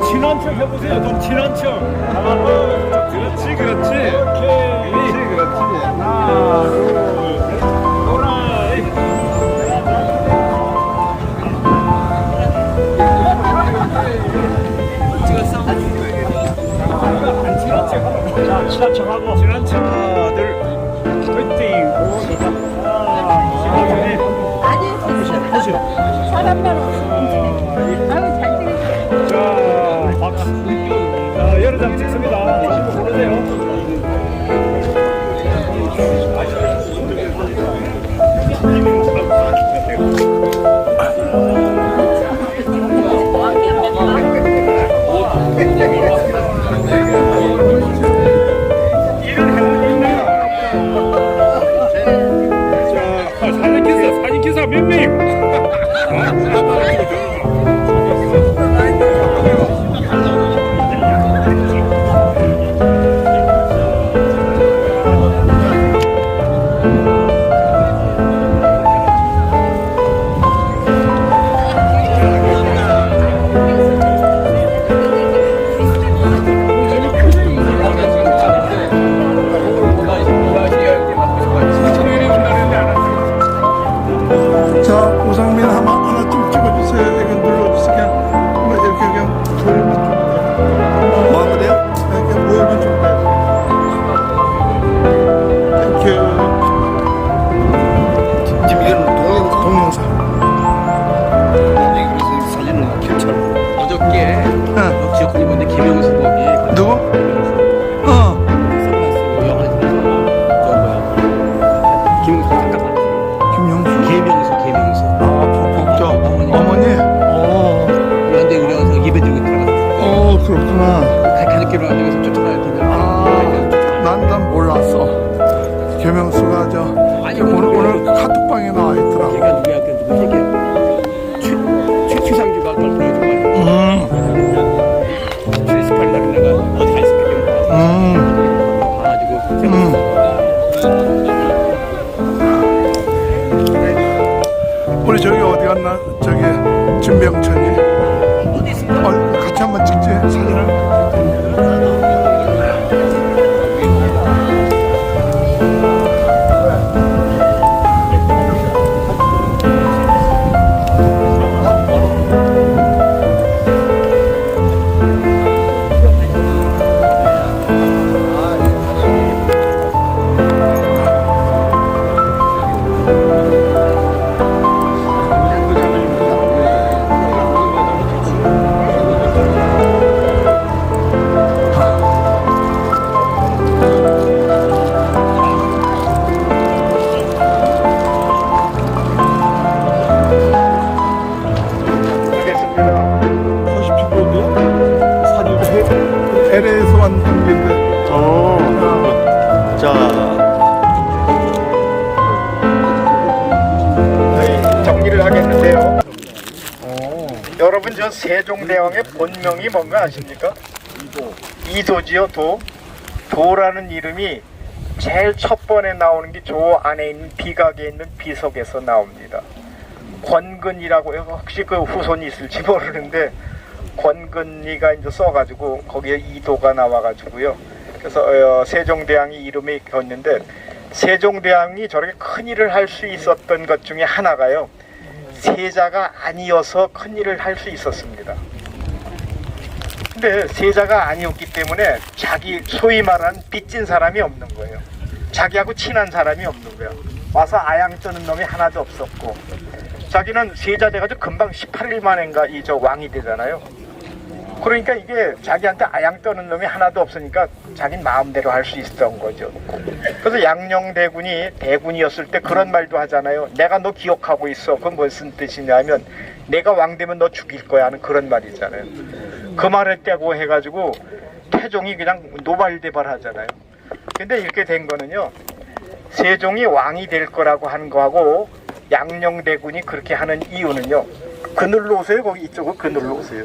친한 척 해보세요. 좀 친한 척. 그렇지, 그렇지. 오케이. 그렇지. 하나, 둘, 셋. 노라이. 친한 척 하고. 자, 친한 척 하고. 친한 척. 하나, 둘. 화이팅. 아니, 사람만 없으면 아유 잘 찍으세요. 자, 여러 장 찍습니다. 개명수가 오늘 카톡방에 나와 있더라고. 걔가 누구한테 누구 얘기해? 최상주가 그걸 보여준 거야. 78날에 내가 어디 가 있었거든. 가가지고 우리 저기 어디 갔나? 저기 진병천이. 같이 한번 찍지 사진을. LA에서 왔는 분인데. 정리를 하겠는데요. 여러분 저 세종대왕의 본명이 뭔가 아십니까? 이도지요. 도라는 이름이 제일 첫 번에 나오는 게 조 안에 있는 비각에 있는 비석에서 나옵니다. 권근이라고 혹시 그 후손이 있을지 모르는데 권근이가 이제 써가지고 거기에 이도가 나와가지고요. 그래서 세종대왕이 이름이 겼는데 세종대왕이 저렇게 큰 일을 할 수 있었던 것 중에 하나가요. 세자가 아니어서 큰 일을 할 수 있었습니다. 근데 세자가 아니었기 때문에 자기 소위 말하는 빚진 사람이 없는 거예요. 자기하고 친한 사람이 없는 거예요. 와서 아양 떠는 놈이 하나도 없었고 자기는 세자 돼가지고 금방 18일 만인가 이 저 왕이 되잖아요. 그러니까 이게 자기한테 아양 떠는 놈이 하나도 없으니까 자기는 마음대로 할 수 있었던 거죠. 그래서 양녕대군이 대군이었을 때 그런 말도 하잖아요. 내가 너 기억하고 있어. 그건 무슨 뜻이냐면 내가 왕 되면 너 죽일 거야 하는 그런 말이잖아요. 그 말을 떼고 해가지고 태종이 그냥 노발대발 하잖아요. 근데 이렇게 된 거는요. 세종이 왕이 될 거라고 하는 거하고 양녕대군이 그렇게 하는 이유는요. 그늘로 오세요. 거기 이쪽으로 그늘로 오세요.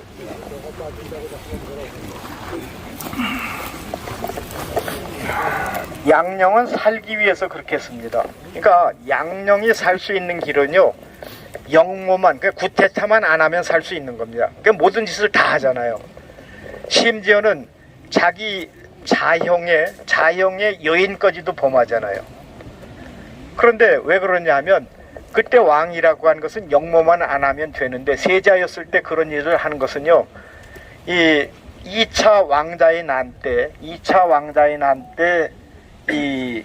양녕은 살기 위해서 그렇게 했습니다. 그러니까 양녕이 살 수 있는 길은요. 영모만, 그러니까 구태타만 안 하면 살 수 있는 겁니다. 그러니까 모든 짓을 다 하잖아요. 심지어는 자기 자형의 여인까지도 범하잖아요. 그런데 왜 그러냐 하면 그때 왕이라고 하는 것은 영모만 안 하면 되는데 세자였을 때 그런 일을 하는 것은요. 이 2차 왕자의 난 때 이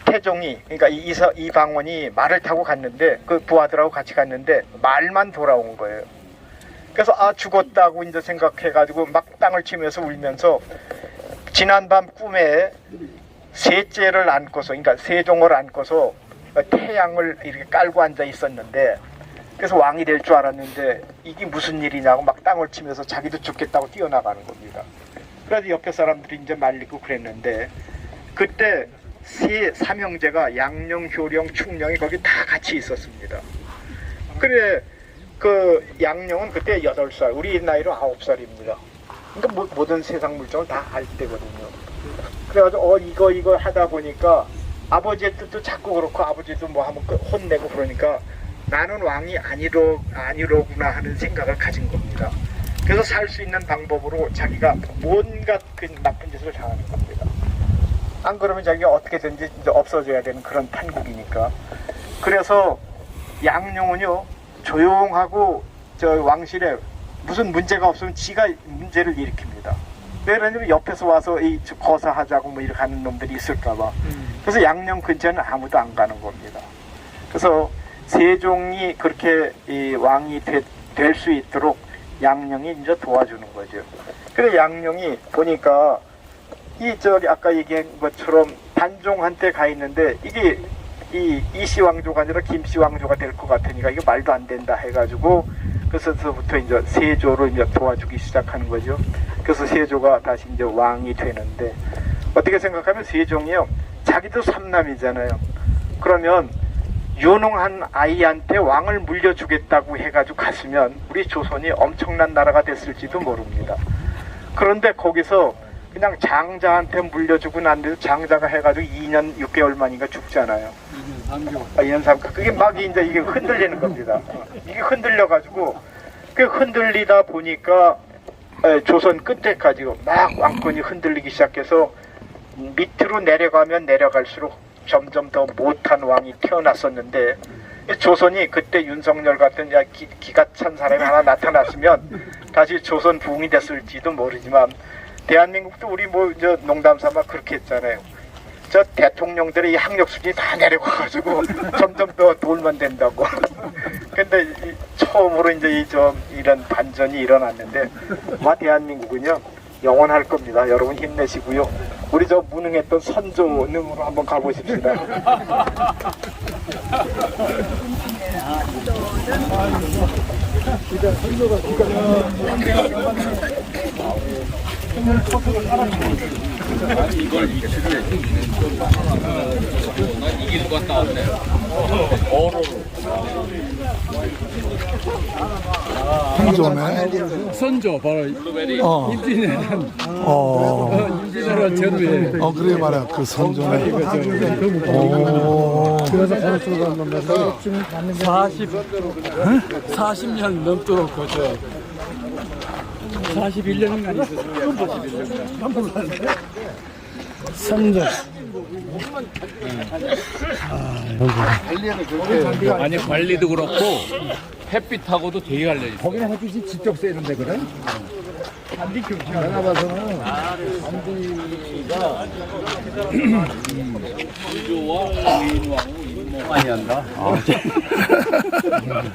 태종이 그러니까 이방원이 말을 타고 갔는데 그 부하들하고 같이 갔는데 말만 돌아온 거예요. 그래서 아 죽었다고 이제 생각해가지고 막 땅을 치면서 울면서 지난밤 꿈에 셋째를 안고서 그러니까 세종을 안고서 태양을 이렇게 깔고 앉아 있었는데 그래서 왕이 될 줄 알았는데 이게 무슨 일이냐고 막 땅을 치면서 자기도 죽겠다고 뛰어나가는 겁니다. 그래서 옆에 사람들이 이제 말리고 그랬는데 그때 삼형제가 양녕, 효령, 충령이 거기 다 같이 있었습니다. 그래 그 양녕은 그때 8살, 우리 나이로 9살입니다. 그러니까 모든 세상 물정을 다 알 때거든요. 그래가지고 이거 하다 보니까 아버지의 뜻도 자꾸 그렇고 아버지도 뭐 하면 혼내고 그러니까 나는 왕이 아니로구나 하는 생각을 가진 겁니다. 그래서 살 수 있는 방법으로 자기가 뭔가 그 나쁜 짓을 당하는 겁니다. 안 그러면 자기가 어떻게든지 이제 없어져야 되는 그런 판국이니까. 그래서 양녕은요 조용하고 저 왕실에 무슨 문제가 없으면 지가 문제를 일으킵니다. 왜 그러냐면 옆에서 와서 이 거사하자고 뭐 이렇게 하는 놈들이 있을까봐. 그래서 양녕 근처에는 아무도 안 가는 겁니다. 그래서 세종이 그렇게 이 왕이 될 수 있도록 양녕이 이제 도와주는 거죠. 그래서 양녕이 보니까 저기 아까 얘기한 것처럼 단종한테 가 있는데 이게 이시왕조가 아니라 김시왕조가 될 것 같으니까 이거 말도 안 된다 해가지고 그래서부터 이제 세조를 이제 도와주기 시작하는 거죠. 그래서 세조가 다시 이제 왕이 되는데 어떻게 생각하면 세종이요 자기도 삼남이잖아요. 그러면 유능한 아이한테 왕을 물려주겠다고 해가지고 갔으면 우리 조선이 엄청난 나라가 됐을지도 모릅니다. 그런데 거기서 그냥 장자한테 물려주고 난 뒤에 장자가 해가지고 2년 6개월 만인가 죽잖아요. 2년 3개월. 그게 막 이제 이게 흔들리는 겁니다. 이게 흔들려가지고 그 흔들리다 보니까 조선 끝에까지 막 왕권이 흔들리기 시작해서 밑으로 내려가면 내려갈수록 점점 더 못한 왕이 태어났었는데 조선이 그때 윤석열 같은 기가 찬 사람이 하나 나타났으면 다시 조선 부흥이 됐을지도 모르지만 대한민국도 우리 뭐 저 농담 삼아 그렇게 했잖아요. 저 대통령들의 이 학력 수준이 다 내려가가지고 점점 더 돌만 된다고. 근데 처음으로 이제 이런 반전이 일어났는데 아마 대한민국은요 영원할 겁니다. 여러분 힘내시고요. 우리 저 무능했던 선조능으로 한번 가보십시다. 이걸 위치를 이길 것 같다 없네. 선조네. 선조 바로 임진왜란 임진왜란 전후에 그래 말이야. 그 선조네. 오. 그래서 가르쳐서 한번에서 40년 넘도록 거죠. 41년인가 있었어요. 41년. 선조. 아니 관리도 그렇고 햇빛하고도 되게 갈려 있어. 거기는 햇빛이 직접 쐬는데 그래? 잔디 교체 내가 봐서는 잔디가 많이 한다.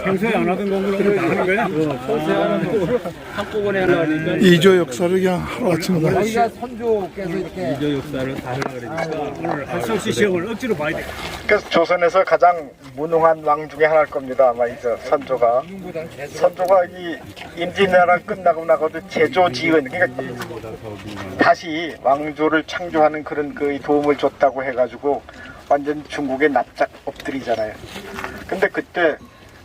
평소에 안 하던 공부를 하는 거야? 평소에 하는 거 한꺼번에 하려니까 이조 역사를 그냥 하루아침에 다 여기가 선조께서 이렇게 이조 역사를 다 하려고 그러니까 오늘 할 수 없이 시험을 억지로 봐야 돼. 그래서 조선에서 가장 무능한 왕 중에 하나일 겁니다. 아마 이제 선조가 이 임진왜란 끝나고 나고도 제조지은 그러니까 다시 왕조를 창조하는 그런 그 도움을 줬다고 해가지고 완전 중국에 납작 엎드리잖아요. 근데 그때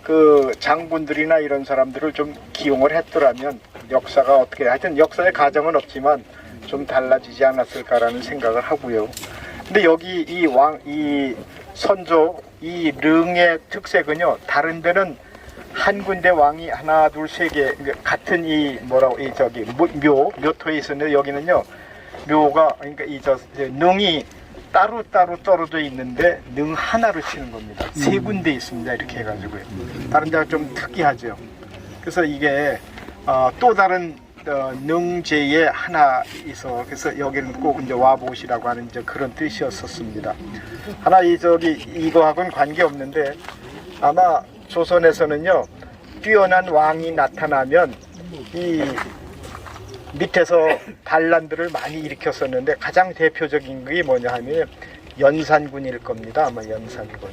그 장군들이나 이런 사람들을 좀 기용을 했더라면 역사가 어떻게 하여튼 역사의 가정은 없지만 좀 달라지지 않았을까라는 생각을 하고요. 근데 여기 이 선조 이 릉의 특색은요, 다른 데는 한 군데 왕이 하나 둘 세 개 같은 묘토에 있었는데 여기는요 묘가 그러니까 능이 따로따로 떨어져 있는데 능 하나로 치는 겁니다. 세 군데 있습니다. 이렇게 해가지고요. 다른 데가 좀 특이하죠. 그래서 이게 또 다른 능제에 하나 있어. 그래서 여기는 꼭 이제 와보시라고 하는 이제 그런 뜻이었었습니다. 하나 이거하고는 관계 없는데 아마 조선에서는요 뛰어난 왕이 나타나면 이 밑에서 반란들을 많이 일으켰었는데 가장 대표적인 게 뭐냐 하면 연산군일 겁니다. 아마 연산군.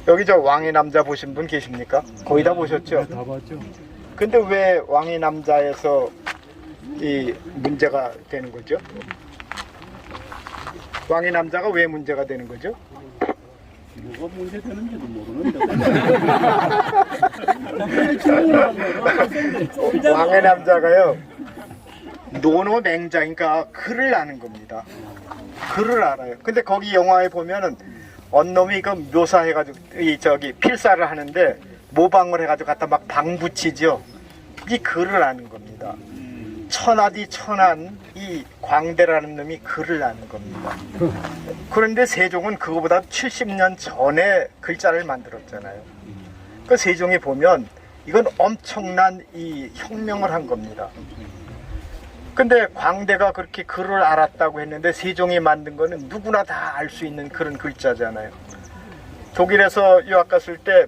여기 저 왕의 남자 보신 분 계십니까? 거의 다 보셨죠? 다 봤죠. 근데 왜 왕의 남자에서 이 문제가 되는 거죠? 왕의 남자가 왜 문제가 되는 거죠? 뭐가 문제 되는지도 모르는데. 왕의 남자가요 노노맹자, 그러니까 글을 아는 겁니다. 글을 알아요. 근데 거기 영화에 보면은 언놈이 그 묘사해가지고 필사를 하는데 모방을 해가지고 갖다 막 방붙이죠. 이 글을 아는 겁니다. 천하디 천한 이 광대라는 놈이 글을 아는 겁니다. 그런데 세종은 그거보다 70년 전에 글자를 만들었잖아요. 그 세종이 보면 이건 엄청난 이 혁명을 한 겁니다. 근데 광대가 그렇게 글을 알았다고 했는데 세종이 만든 거는 누구나 다 알 수 있는 그런 글자잖아요. 독일에서 유학 갔을 때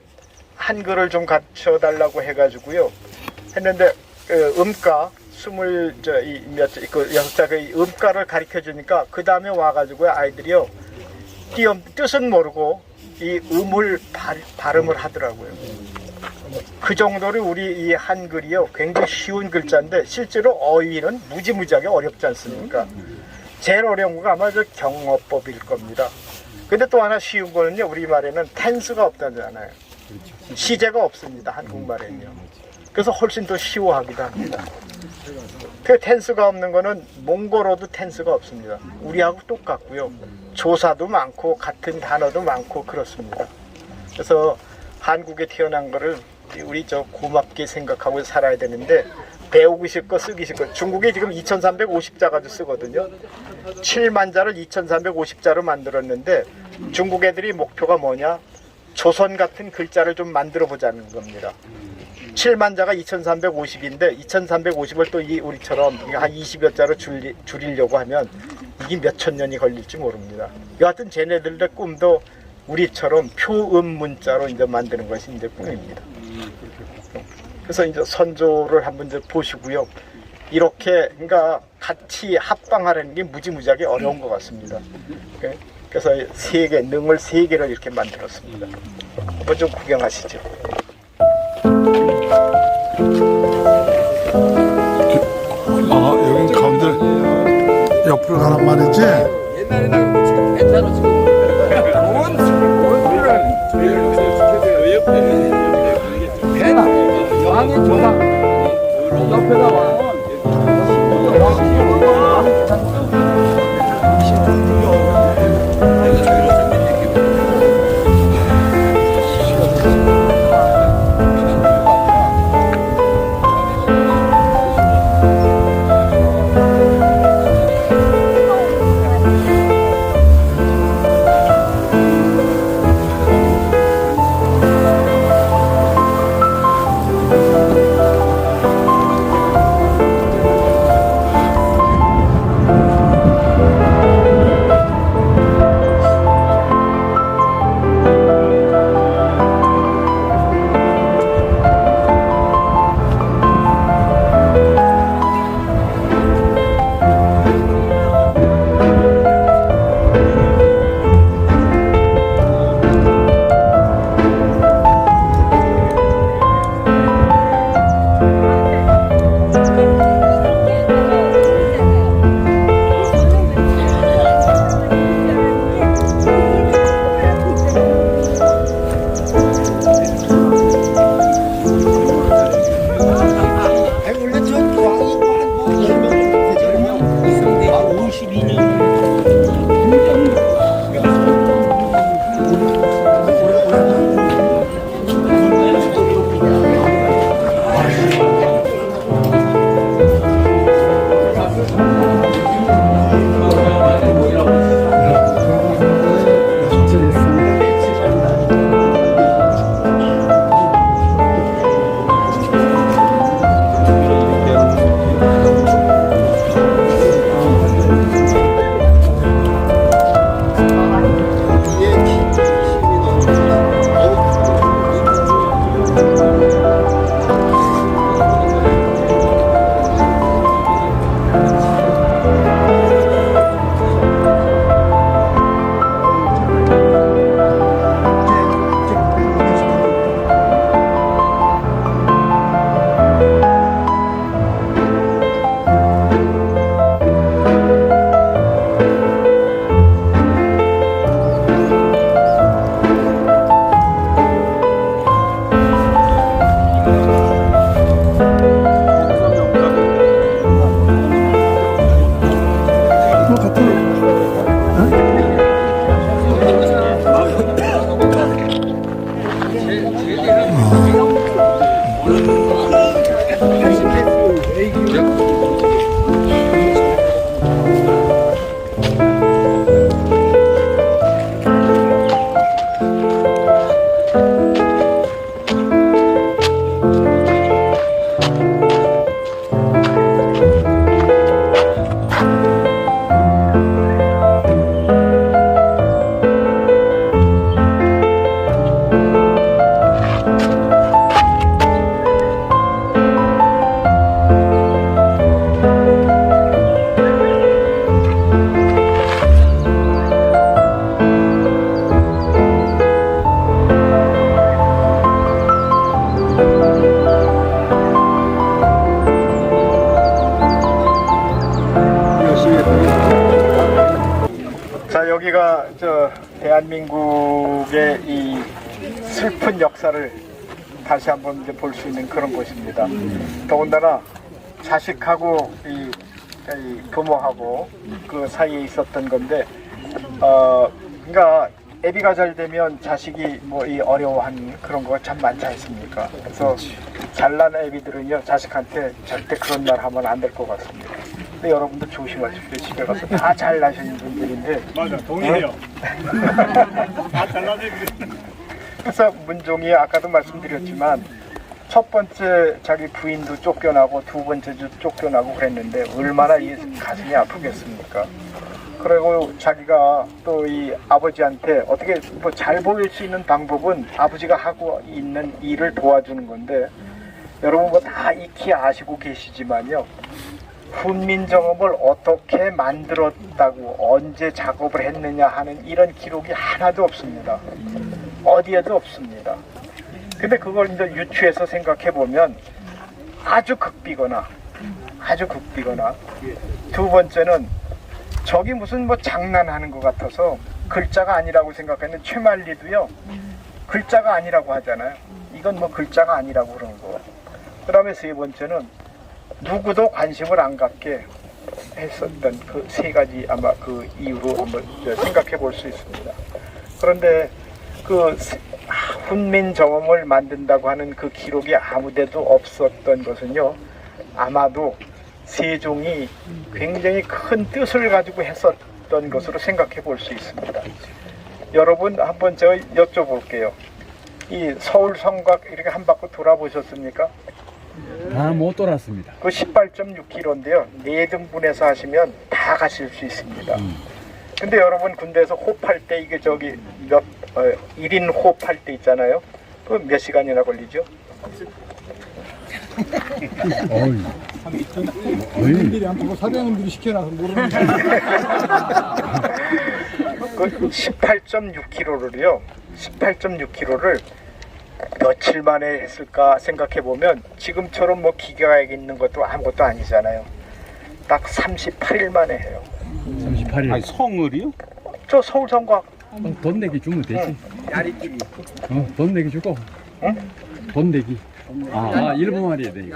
한글을 좀 가르쳐 달라고 해가지고요 했는데 음가 26자 음가를 가르쳐 주니까 그 다음에 와가지고 아이들이요 뜻은 모르고 이 음을 발음을 하더라고요. 그 정도로 우리 이 한글이요 굉장히 쉬운 글자인데 실제로 어휘는 무지무지하게 어렵지 않습니까? 제일 어려운 거가 아마 저 경어법일 겁니다. 근데 또 하나 쉬운 거는요, 우리말에는 텐스가 없다잖아요. 시제가 없습니다, 한국말에는요. 그래서 훨씬 더 쉬워하기도 합니다. 그 텐스가 없는 거는 몽골어도 텐스가 없습니다. 우리하고 똑같고요. 조사도 많고 같은 단어도 많고 그렇습니다. 그래서 한국에 태어난 거를 우리 저 고맙게 생각하고 살아야 되는데, 배우고 싶고 쓰기 싫고, 중국에 지금 2350자가 쓰거든요. 7만 자를 2350자로 만들었는데, 중국 애들이 목표가 뭐냐? 조선 같은 글자를 좀 만들어 보자는 겁니다. 7만 자가 2350인데 2350을 또 우리처럼 한 20여 자로 줄이려고 하면 이게 몇천 년이 걸릴지 모릅니다. 여하튼 쟤네들의 꿈도 우리처럼 표음 문자로 이제 만드는 것이 이제 꿈입니다. 그래서 이제 선조를 한번 이제 보시고요. 이렇게 그러니까 같이 합방하라는 게 무지무지하게 어려운 것 같습니다. 그래서 능을 세 개를 이렇게 만들었습니다. 한번 좀 구경하시죠. 여긴 가운데 옆으로 가란 말이지. 옛날에는 지금 괜찮아 지금. 여왕의 조상 옆에다 와. 대한민국의 이 슬픈 역사를 다시 한번 이제 볼 수 있는 그런 곳입니다. 더군다나 자식하고 이 부모하고 그 사이에 있었던 건데, 그러니까 애비가 잘 되면 자식이 뭐 이 어려워하는 그런 거가 참 많지 않습니까? 그래서 잘난 애비들은요 자식한테 절대 그런 말 하면 안 될 것 같습니다. 근데 여러분도 조심하십시오. 집에 가서 다 잘나시는 분들인데. 맞아, 동의해요. 다 잘나네. 그래서 문종이 아까도 말씀드렸지만 첫 번째 자기 부인도 쫓겨나고 두 번째도 쫓겨나고 그랬는데 얼마나 이 가슴이 아프겠습니까? 그리고 자기가 또 이 아버지한테 어떻게 뭐 잘 보일 수 있는 방법은 아버지가 하고 있는 일을 도와주는 건데, 여러분 뭐 다 익히 아시고 계시지만요, 훈민정음을 어떻게 만들었다고 언제 작업을 했느냐 하는 이런 기록이 하나도 없습니다. 어디에도 없습니다. 근데 그걸 이제 유추해서 생각해 보면 아주 극비거나 두 번째는 저기 무슨 뭐 장난하는 것 같아서 글자가 아니라고 생각했는데 최만리도요 글자가 아니라고 하잖아요. 이건 뭐 글자가 아니라고 그러는 거. 그 다음에 세 번째는 누구도 관심을 안 갖게 했었던 그 세 가지 아마 그 이유로 한번 생각해 볼 수 있습니다. 그런데 그 훈민정음을 만든다고 하는 그 기록이 아무데도 없었던 것은요, 아마도 세종이 굉장히 큰 뜻을 가지고 했었던 것으로 생각해 볼 수 있습니다. 여러분 한번 제가 여쭤볼게요. 이 서울 성곽 이렇게 한 바퀴 돌아보셨습니까? 못 돌았습니다. 그 18.6km인데요. 4등분해서 하시면 다 가실 수 있습니다. 근데 여러분 군대에서 호흡할 때 이게 저기 1인 호흡할 때 있잖아요. 그 몇 시간이나 걸리죠? 어른들이 안 보고 사장님들이 시켜놔서 모르는 그 18.6km를요. 18.6km를 며칠 만에 했을까 생각해 보면 지금처럼 뭐 기계가 있는 것도 아무것도 아니잖아요. 딱 38일 만에 해요. 38일. 아니, 성을이요? 저 서울 성곽. 돈 내기 주면 되지. 야리끼리. 돈 내기 주고. 응? 돈 내기. 일본 말이야 돼.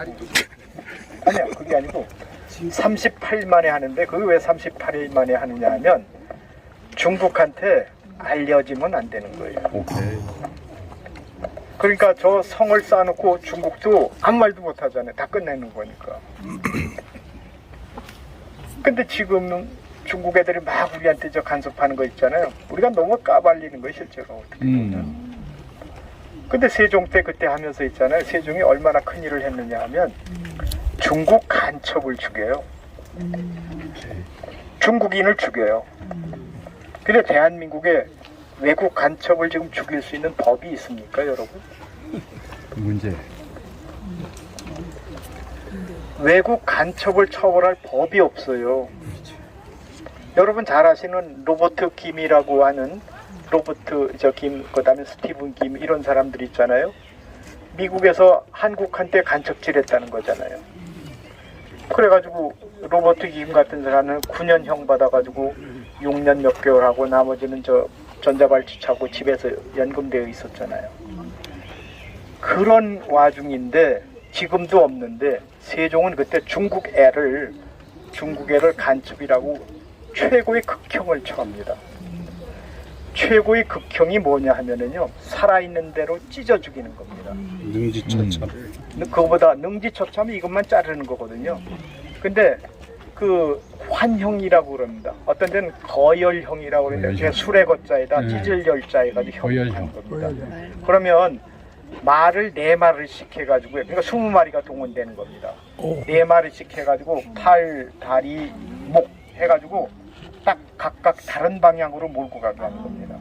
아니야, 그게 아니고 38일 만에 하는데 그게 왜 38일 만에 하느냐 하면 중국한테 알려지면 안 되는 거예요. 오케이. 그러니까 저 성을 쌓아놓고 중국도 아무 말도 못 하잖아요. 다 끝내는 거니까. 근데 지금은 중국 애들이 막 우리한테 저 간섭하는 거 있잖아요. 우리가 너무 까발리는 거예요, 실제로. 어떻게 보면. 근데 세종 때 그때 하면서 있잖아요. 세종이 얼마나 큰 일을 했느냐 하면 중국 간첩을 죽여요. 중국인을 죽여요. 근데 대한민국에 외국 간첩을 지금 죽일 수 있는 법이 있습니까, 여러분? 문제. 외국 간첩을 처벌할 법이 없어요. 여러분 잘 아시는 로버트 김이라고 하는 로버트 김, 그다음에 스티븐 김 이런 사람들 있잖아요. 미국에서 한국한테 간첩질했다는 거잖아요. 그래가지고 로버트 김 같은 사람은 9년형 받아가지고 6년 몇 개월 하고 나머지는 저 전자발찌 차고 집에서 연금되어 있었잖아요. 그런 와중인데 지금도 없는데 세종은 그때 중국 애를 간첩이라고 최고의 극형을 처합니다. 최고의 극형이 뭐냐 하면은요, 살아있는 대로 찢어 죽이는 겁니다. 능지처참. 그거보다 능지처참이 이것만 자르는 거거든요. 근데 그 환형이라고 그럽니다. 어떤 데는 거열형이라고 그러는데 제가 술의 거자에다 찢을 열자 해가지고 형한 겁니다. 그러면 말을 4마리씩 해가지고, 그러니까 20마리가 동원되는 겁니다. 4마리씩 해가지고 팔, 다리, 목 해가지고 딱 각각 다른 방향으로 몰고 가게 하는 겁니다.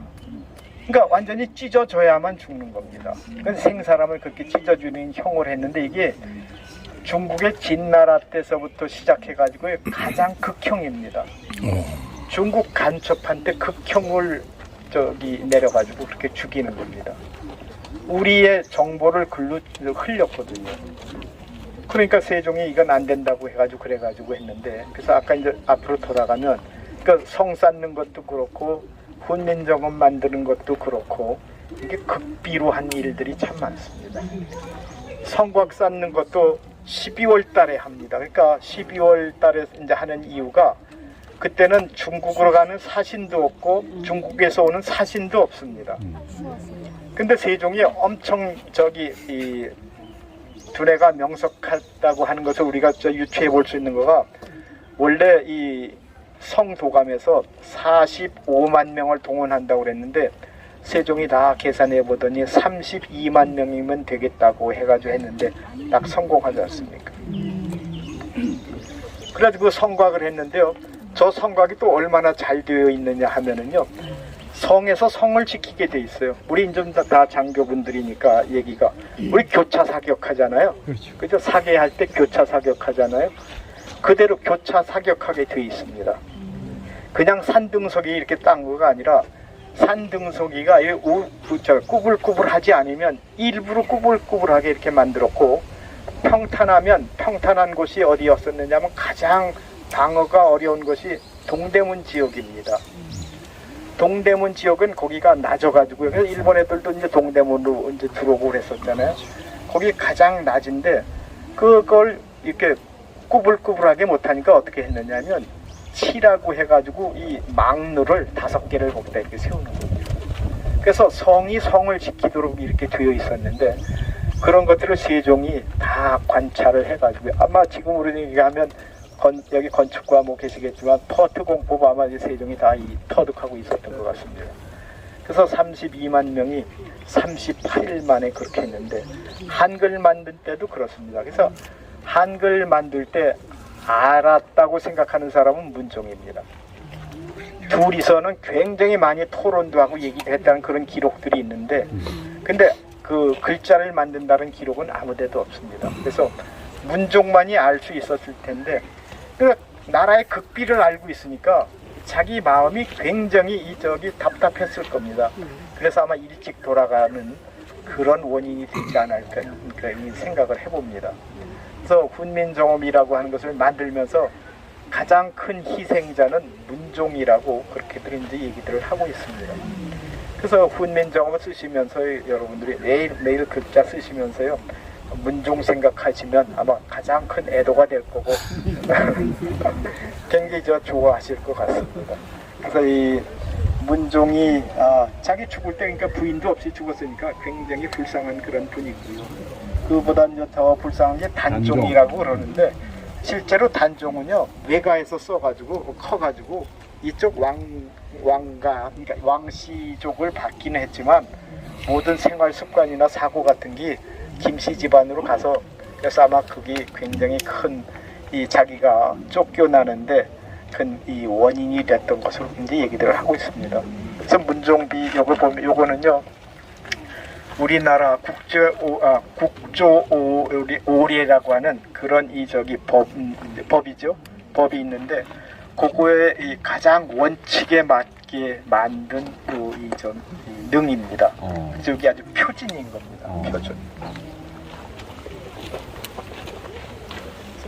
그러니까 완전히 찢어져야만 죽는 겁니다. 그러니까 생사람을 그렇게 찢어주는 형을 했는데 이게 중국의 진나라 때서부터 시작해가지고 가장 극형입니다. 중국 간첩한테 극형을 내려가지고 그렇게 죽이는 겁니다. 우리의 정보를 글로 흘렸거든요. 그러니까 세종이 이건 안 된다고 해가지고 그래가지고 했는데, 그래서 아까 이제 앞으로 돌아가면 그러니까 성 쌓는 것도 그렇고 훈민정음 만드는 것도 그렇고 이게 극비로 한 일들이 참 많습니다. 성곽 쌓는 것도 12월 달에 합니다. 그러니까 12월 달에 이제 하는 이유가 그때는 중국으로 가는 사신도 없고 중국에서 오는 사신도 없습니다. 근데 세종이 엄청 이 두뇌가 명석하다고 하는 것을 우리가 유추해 볼 수 있는 거가 원래 이 성도감에서 45만 명을 동원한다고 그랬는데 세종이 다 계산해 보더니 32만 명이면 되겠다고 해가지고 했는데 딱 성공하지 않습니까? 그래가지고 성곽을 했는데요. 저 성곽이 또 얼마나 잘 되어 있느냐 하면은요. 성에서 성을 지키게 돼 있어요. 우리 인좀 다 장교분들이니까 얘기가 우리 교차 사격하잖아요. 그죠? 사계할 때 교차 사격하잖아요. 그대로 교차 사격하게 돼 있습니다. 그냥 산등석이 이렇게 딴 거가 아니라 산등석이가 꾸불꾸불하지 않으면 일부러 꾸불꾸불하게 이렇게 만들었고 평탄하면 평탄한 곳이 어디였었느냐면 가장 방어가 어려운 것이 동대문 지역입니다. 동대문 지역은 거기가 낮아가지고요. 그래서 일본 애들도 이제 동대문으로 이제 들어오고 그랬었잖아요. 거기 가장 낮은데 그걸 이렇게 꾸불꾸불하게 못하니까 어떻게 했느냐면 치라고 해가지고 이 망루를 5개를 거기다 이렇게 세우는 겁니다. 그래서 성이 성을 지키도록 이렇게 되어 있었는데 그런 것들을 세종이 다 관찰을 해가지고 아마 지금 우리 얘기하면 여기 건축가 뭐 계시겠지만 터트 공법 아마 이제 세종이 다 터득하고 있었던 것 같습니다. 그래서 32만 명이 38일 만에 그렇게 했는데 한글 만들 때도 그렇습니다. 그래서 한글 만들 때 알았다고 생각하는 사람은 문종입니다. 둘이서는 굉장히 많이 토론도 하고 얘기도 했다는 그런 기록들이 있는데 근데 그 글자를 만든다는 기록은 아무데도 없습니다. 그래서 문종만이 알 수 있었을 텐데 그 나라의 극비를 알고 있으니까 자기 마음이 굉장히 답답했을 겁니다. 그래서 아마 일찍 돌아가는 그런 원인이 되지 않을까 그런 생각을 해봅니다. 그래서 훈민정음이라고 하는 것을 만들면서 가장 큰 희생자는 문종이라고 그렇게들 이제 얘기들을 하고 있습니다. 그래서 훈민정음을 쓰시면서 여러분들이 매일 글자 쓰시면서요 문종 생각하시면 아마 가장 큰 애도가 될 거고 굉장히 좋아하실 것 같습니다. 그래서 이 문종이 자기 죽을 때 그러니까 부인도 없이 죽었으니까 굉장히 불쌍한 그런 분이고요. 그보다 더 불쌍한 게 단종이라고 그러는데 실제로 단종은요 외가에서 써가지고 커가지고 이쪽 왕가 그러니까 왕씨족을 받기는 했지만 모든 생활 습관이나 사고 같은 게 김씨 집안으로 가서 그래서 아마 그게 굉장히 큰 이 자기가 쫓겨나는데 큰 이 원인이 됐던 것으로 이제 얘기들을 하고 있습니다. 그래서 문종비 요거 보면 요거는요 우리나라 국조오례라고 하는 그런 법이죠. 법이 있는데 그거에 이 가장 원칙에 맞게 만든 이 능입니다. 그래서 여기 아주 표준인 겁니다. 표준.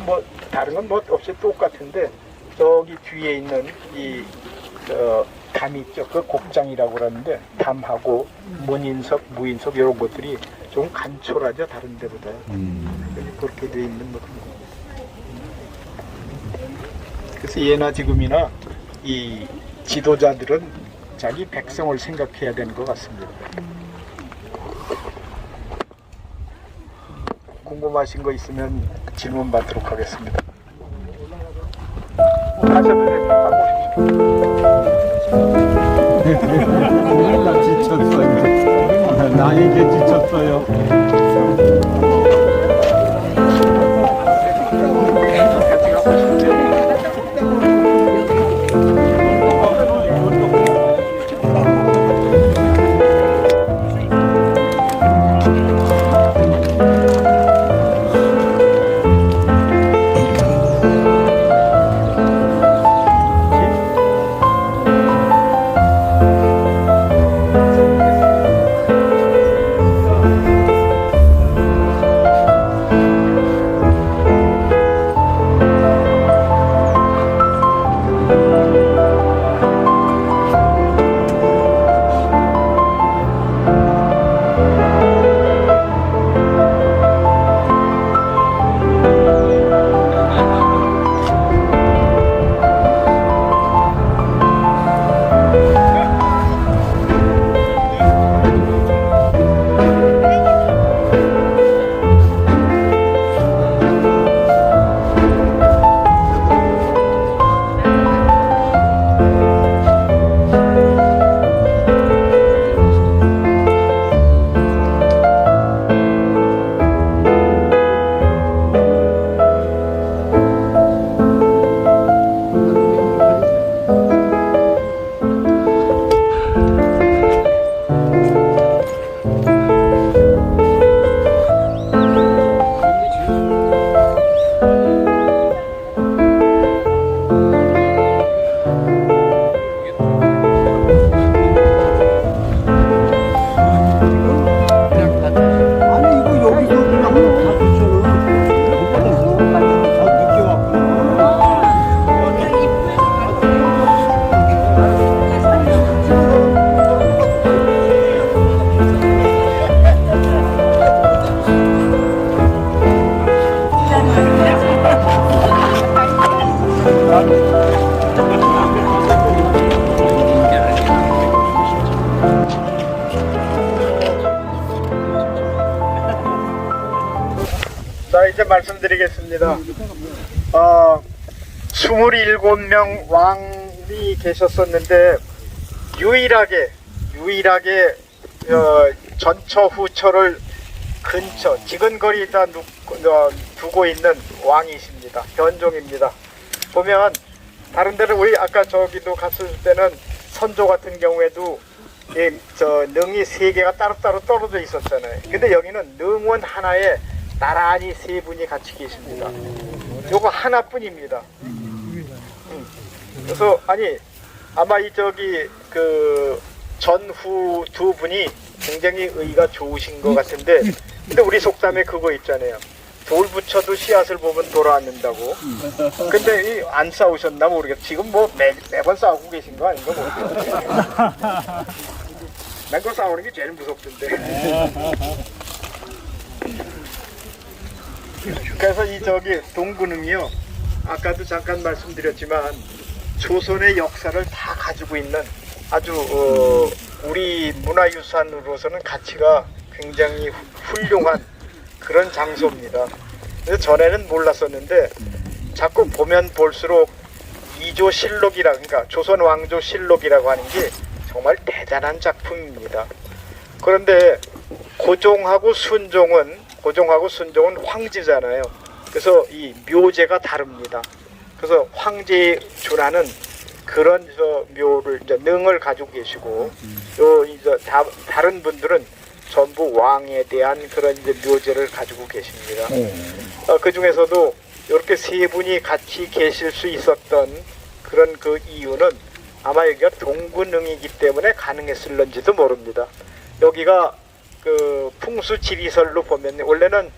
뭐 다른 건 뭐 없이 똑같은데 저기 뒤에 있는 담 있죠. 그 곡장이라고 그러는데 담하고 문인석, 무인석 이런 것들이 좀 간촐하죠. 다른 데보다. 그렇게 돼 있는 뭐 그런 겁니다. 그래서 예나 지금이나 이 지도자들은 자기 백성을 생각해야 되는 것 같습니다. 궁금하신 거 있으면 질문 받도록 하겠습니다. 나 지쳤어요. 나에게 지쳤어요. 자, 이제 말씀드리겠습니다. 27명 왕이 계셨었는데 유일하게 전처 후처를 지근거리다 두고 있는 왕이십니다. 변종입니다. 보면 다른 데는 우리 아까 저기도 갔을 때는 선조 같은 경우에도 능이 3개가 따로따로 떨어져 있었잖아요. 근데 여기는 능원 하나에 나란히 3분이 같이 계십니다. 요거 하나뿐입니다. 그래서 아마 전후 2분이 굉장히 의가 좋으신 것 같은데, 근데 우리 속담에 그거 있잖아요. 돌 붙여도 씨앗을 보면 돌아앉는다고. 근데 안 싸우셨나 모르겠어. 지금 뭐 매번 싸우고 계신 거 아닌가 모르겠어요. 난 그 싸우는 게 제일 무섭던데. 그래서 동군응이요, 아까도 잠깐 말씀드렸지만 조선의 역사를 다 가지고 있는 아주 우리 문화유산으로서는 가치가 굉장히 훌륭한 그런 장소입니다. 그래서 전에는 몰랐었는데 자꾸 보면 볼수록 이조실록이라, 그러니까 조선 왕조 실록이라고 하는 게 정말 대단한 작품입니다. 그런데 고종하고 순종은 황제잖아요. 그래서 이 묘제가 다릅니다. 그래서 황제에 준하는 그런 묘를 능을 가지고 계시고, 다른 분들은 전부 왕에 대한 그런 묘제를 가지고 계십니다. 그 중에서도 이렇게 3분이 같이 계실 수 있었던 그런 그 이유는 아마 여기가 동군응이기 때문에 가능했을런지도 모릅니다. 여기가 그 풍수지리설로 보면 원래는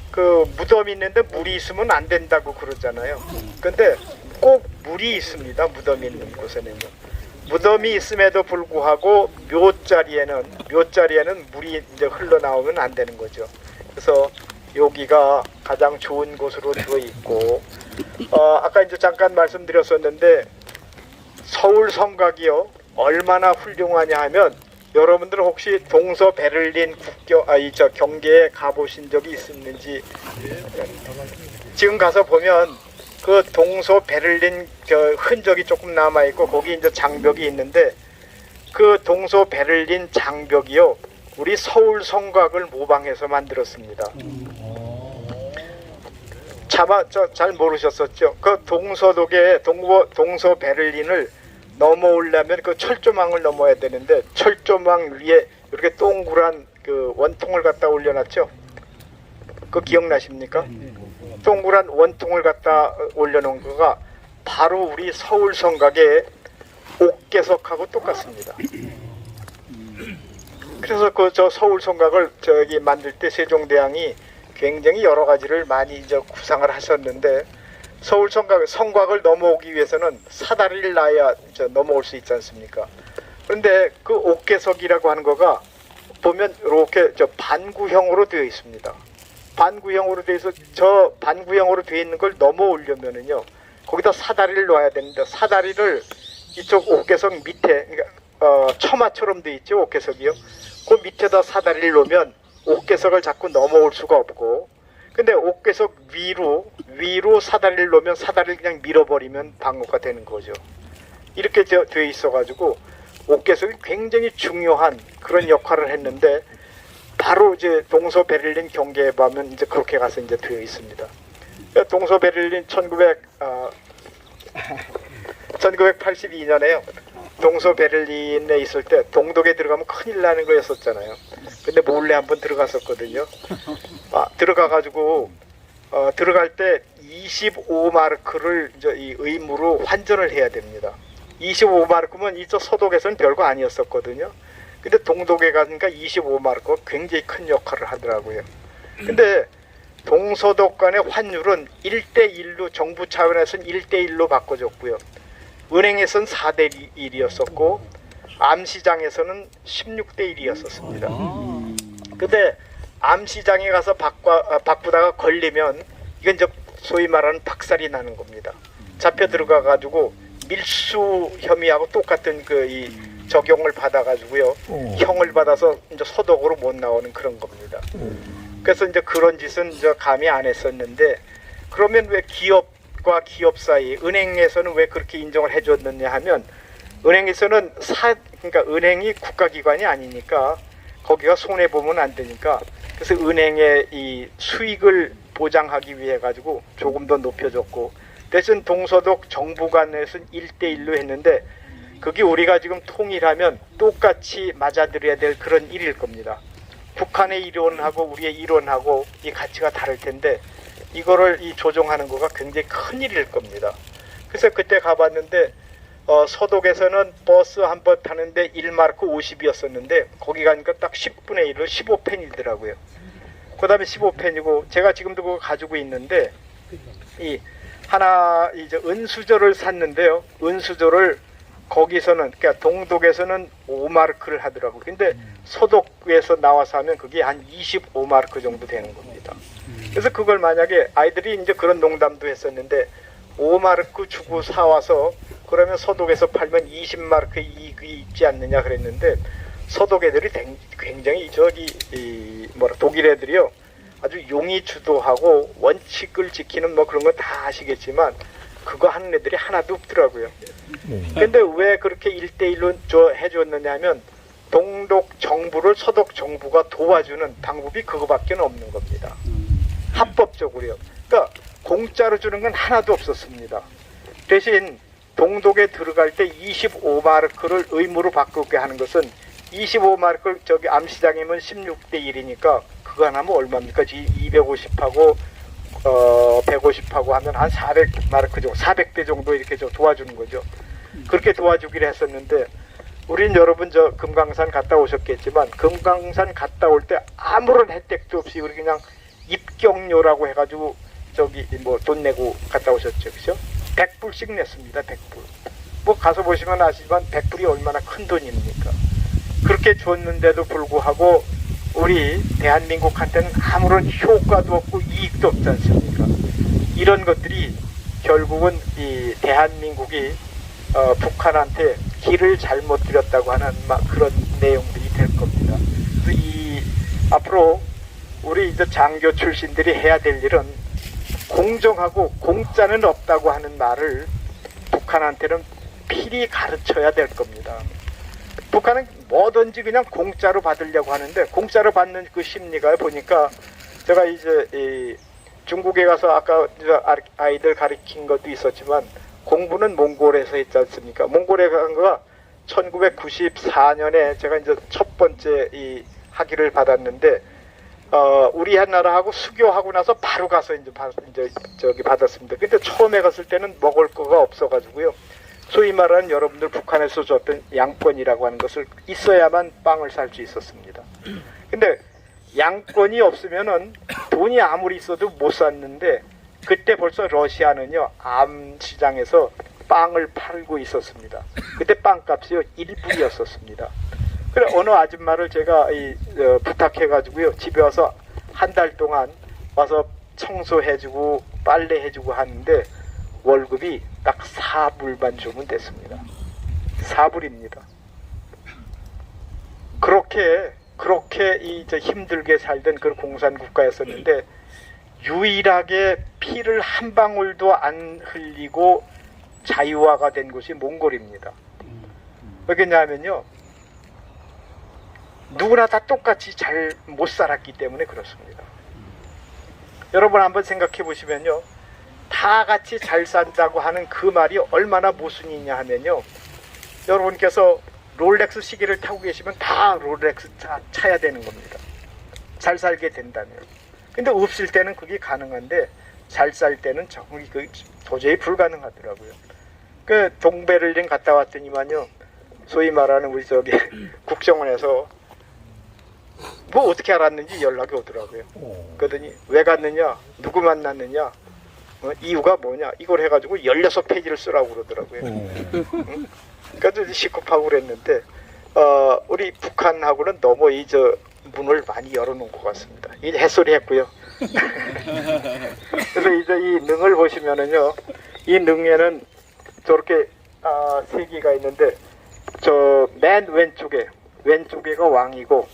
그 무덤이 있는데 물이 있으면 안 된다고 그러잖아요. 근데 꼭 물이 있습니다. 무덤이 있는 곳에는요. 무덤이 있음에도 불구하고 묘자리에는 물이 이제 흘러나오면 안 되는 거죠. 그래서 여기가 가장 좋은 곳으로 되어 있고, 아까 이제 잠깐 말씀드렸었는데 서울 성곽이요 얼마나 훌륭하냐 하면, 여러분들은 혹시 동서 베를린 경계에 가보신 적이 있는지, 지금 가서 보면 그 동서 베를린 흔적이 조금 남아 있고 거기 이제 장벽이 있는데, 그 동서 베를린 장벽이요 우리 서울 성곽을 모방해서 만들었습니다. 차마 잘 모르셨었죠? 그 동서독에 동서 베를린을 넘어오려면 그 철조망을 넘어야 되는데, 철조망 위에 이렇게 동그란 그 원통을 갖다 올려놨죠? 그거 기억나십니까? 동그란 원통을 갖다 올려놓은 거가 바로 우리 서울 성곽의 옥계석하고 똑같습니다. 그래서 저 서울 성곽을 만들 때 세종대왕이 굉장히 여러 가지를 많이 이제 구상을 하셨는데, 서울 성곽을 넘어오기 위해서는 사다리를 놔야 넘어올 수 있지 않습니까? 그런데 그 옥계석이라고 하는 거가 보면 이렇게 반구형으로 되어 있습니다. 반구형으로 되어 있어 저 반구형으로 되어 있는 걸 넘어오려면은요 거기다 사다리를 놔야 되는데, 사다리를 이쪽 옥계석 밑에, 그러니까 처마처럼 되어 있죠, 옥계석이요. 그 밑에다 사다리를 놓으면 옥계석을 자꾸 넘어올 수가 없고, 근데 옥계석 위로 사다리를 놓으면 사다리를 그냥 밀어버리면 방어가 되는 거죠. 이렇게 되어 있어가지고 옥계석이 굉장히 중요한 그런 역할을 했는데, 바로 이제 동서 베를린 경계에 보면 이제 그렇게 가서 이제 되어 있습니다. 동서 베를린 1982년에요. 동서 베를린에 있을 때 동독에 들어가면 큰일 나는 거였었잖아요. 근데 몰래 한번 들어갔었거든요. 들어가가지고 들어갈 때 25마르크를 이제 이 의무로 환전을 해야 됩니다. 25마르크면 이쪽 서독에서는 별거 아니었었거든요. 근데 동독에 가니까 25마르크가 굉장히 큰 역할을 하더라고요. 근데 동서독 간의 환율은 1대1로, 정부 차원에서는 1대1로 바꿔줬고요. 은행에서는 4대1이었었고 암시장에서는 16대1이었었습니다. 근데 암시장에 가서 바꾸다가 걸리면 이건 이제 소위 말하는 박살이 나는 겁니다. 잡혀 들어가 가지고 밀수 혐의하고 똑같은 적용을 받아가지고요. 형을 받아서 이제 소독으로 못 나오는 그런 겁니다. 그래서 이제 그런 짓은 이제 감히 안 했었는데, 그러면 왜 기업과 기업 사이, 은행에서는 왜 그렇게 인정을 해줬느냐 하면, 은행에서는 그러니까 은행이 국가기관이 아니니까 거기가 손해 보면 안 되니까, 그래서 은행의 이 수익을 보장하기 위해 가지고 조금 더 높여줬고, 대신 동서독 정부 간에서는 1대1로 했는데, 그게 우리가 지금 통일하면 똑같이 맞아들여야 될 그런 일일 겁니다. 북한의 이론하고 우리의 이론하고 이 가치가 다를 텐데, 이거를 이 조정하는 거가 굉장히 큰 일일 겁니다. 그래서 그때 가봤는데, 서독에서는 버스 한 번 타는데 1마르크 50이었었는데, 거기 가니까 딱 10분의 1로 15펜이더라고요. 그 다음에 15펜이고, 제가 지금도 그거 가지고 있는데, 이제 은수저를 샀는데요. 은수저를 거기서는, 그러니까 동독에서는 5마르크를 하더라고요. 근데 서독에서 나와서 하면 그게 한 25마르크 정도 되는 겁니다. 그래서 그걸 만약에 아이들이 이제 그런 농담도 했었는데, 5마르크 주고 사와서 그러면 서독에서 팔면 20마르크 이익이 있지 않느냐 그랬는데, 서독 애들이 굉장히 독일 애들이요, 아주 용의 주도하고 원칙을 지키는 뭐 그런 거 다 아시겠지만 그거 하는 애들이 하나도 없더라고요. 근데 왜 그렇게 1대1로 해줬느냐 하면, 동독 정부를 서독 정부가 도와주는 방법이 그거밖에 없는 겁니다. 합법적으로요. 그러니까 공짜로 주는 건 하나도 없었습니다. 대신 동독에 들어갈 때 25마르크를 의무로 바꾸게 하는 것은, 25마르크를 저기 암시장이면 16대 1이니까 그거 하나면 얼마입니까? 250하고 150하고 하면 한 400마르크 정도, 400배 정도 이렇게 도와주는 거죠. 그렇게 도와주기로 했었는데, 우린 여러분 저 금강산 갔다 오셨겠지만, 금강산 갔다 올 때 아무런 혜택도 없이 우리 그냥 입경료라고 해가지고 저기 뭐 돈 내고 갔다 오셨죠, 그죠? 100불씩 냈습니다. 100불. 뭐 가서 보시면 아시지만 100불이 얼마나 큰 돈입니까? 그렇게 줬는데도 불구하고 우리 대한민국한테는 아무런 효과도 없고 이익도 없지 않습니까? 이런 것들이 결국은 이 대한민국이 북한한테 길을 잘못 들였다고 하는 그런 내용들이 될 겁니다. 그래서 앞으로 우리 이제 장교 출신들이 해야 될 일은, 공정하고 공짜는 없다고 하는 말을 북한한테는 필히 가르쳐야 될 겁니다. 북한은 뭐든지 그냥 공짜로 받으려고 하는데, 공짜로 받는 그 심리가 보니까, 제가 이제 중국에 가서 아까 아이들 가르친 것도 있었지만, 공부는 몽골에서 했지 않습니까? 몽골에 간 거가 1994년에 제가 이제 첫 번째 이 학위를 받았는데, 우리 나라하고 수교하고 나서 바로 가서 이제 저기 받았습니다. 근데 처음에 갔을 때는 먹을 거가 없어가지고요. 소위 말하는 여러분들 북한에서 줬던 양권이라고 하는 것을 있어야만 빵을 살 수 있었습니다. 근데 양권이 없으면은 돈이 아무리 있어도 못 샀는데, 그때 벌써 러시아는요, 암 시장에서 빵을 팔고 있었습니다. 그때 빵값이요 1불이었었습니다. 그래 어느 아줌마를 제가 부탁해가지고요, 집에 와서 한 달 동안 와서 청소해주고 빨래해주고 하는데, 월급이 딱 4불만 주면 됐습니다. 4불입니다. 그렇게 힘들게 살던 그 공산국가였었는데, 유일하게 피를 한 방울도 안 흘리고 자유화가 된 곳이 몽골입니다. 왜냐하면요, 누구나 다 똑같이 잘 못 살았기 때문에 그렇습니다. 여러분 한번 생각해 보시면요, 다 같이 잘 산다고 하는 그 말이 얼마나 모순이냐 하면요, 여러분께서 롤렉스 시계를 타고 계시면 다 롤렉스 차야 되는 겁니다. 잘 살게 된다면. 근데 없을 때는 그게 가능한데, 잘 살 때는 도저히 불가능하더라고요. 그 동베를린 갔다 왔더니만요, 소위 말하는 우리 저기 국정원에서 뭐 어떻게 알았는지 연락이 오더라고요. 그러더니 왜 갔느냐, 누구 만났느냐, 이유가 뭐냐, 이걸 해가지고 16페이지를 쓰라고 그러더라고요. 응? 그러니까 시급하고 그랬는데, 우리 북한하고는 너무 문을 많이 열어놓은 것 같습니다. 이제 햇소리 했고요. 그래서 이제 이 능을 보시면은요, 이 능에는 저렇게 3개가 있는데, 저 맨 왼쪽에가 왕이고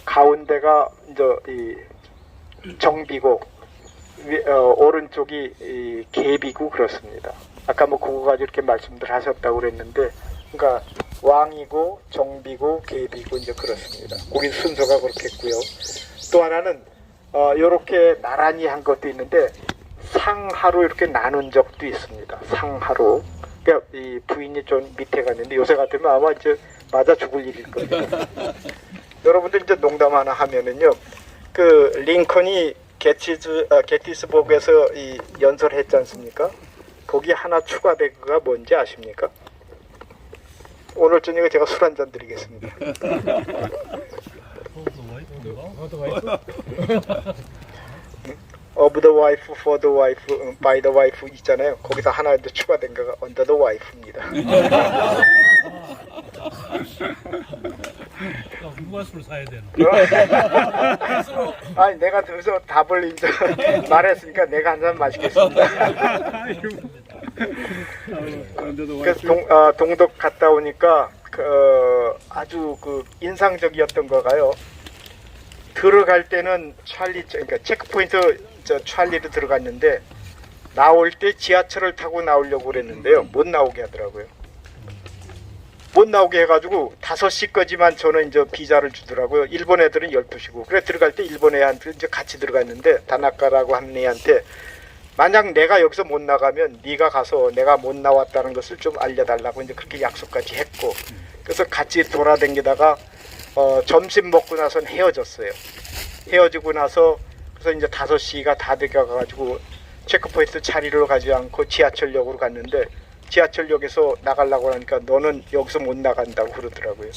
가운데가 이제 이 정비고 오른쪽이 이 계비고 그렇습니다. 아까 뭐 그거 가지고 이렇게 말씀들 하셨다고 그랬는데, 그러니까 왕이고 정비고 계비고 이제 그렇습니다. 거기 순서가 그렇겠고요. 또 하나는 이렇게 나란히 한 것도 있는데 상하로 이렇게 나눈 적도 있습니다. 상하로. 그러니까 이 부인이 좀 밑에 갔는데 요새 같으면 아마 이제 맞아 죽을 일일 거예요. 여러분들 이제 농담 하나 하면은요, 그 링컨이 게티스버그에서 이 연설했지 않습니까? 거기 하나 추가된 거가 뭔지 아십니까? 오늘 저녁에 제가 술 한 잔 드리겠습니다. Of the wife, for the wife, by the wife 있잖아요. 거기서 하나 더 추가된 거가 under the wife입니다. 누가 술 사야 되나? 아니 내가 들어서 답을 이제 말했으니까 내가 한 잔 마시겠습니다. 그래서 동독 갔다 오니까 아주 그 인상적이었던 거가요. 들어갈 때는 그러니까 체크포인트 찰리로 들어갔는데 나올 때 지하철을 타고 나오려고 그랬는데요. 못 나오게 하더라고요. 못 나오게 해가지고 5시까지만 저는 이제 비자를 주더라고요. 일본 애들은 12시고. 그래 들어갈 때 일본 애한테 이제 같이 들어갔는데 다나카라고 하는 애한테 만약 내가 여기서 못 나가면 네가 가서 내가 못 나왔다는 것을 좀 알려달라고 이제 그렇게 약속까지 했고, 그래서 같이 돌아다니다가 점심 먹고 나서는 헤어졌어요. 헤어지고 나서 그래서 이제 5시가 다 돼가가지고 체크포인트 자리를 가지 않고 지하철역으로 갔는데 지하철역에서 나가려고 하니까 너는 여기서 못 나간다고 그러더라고요.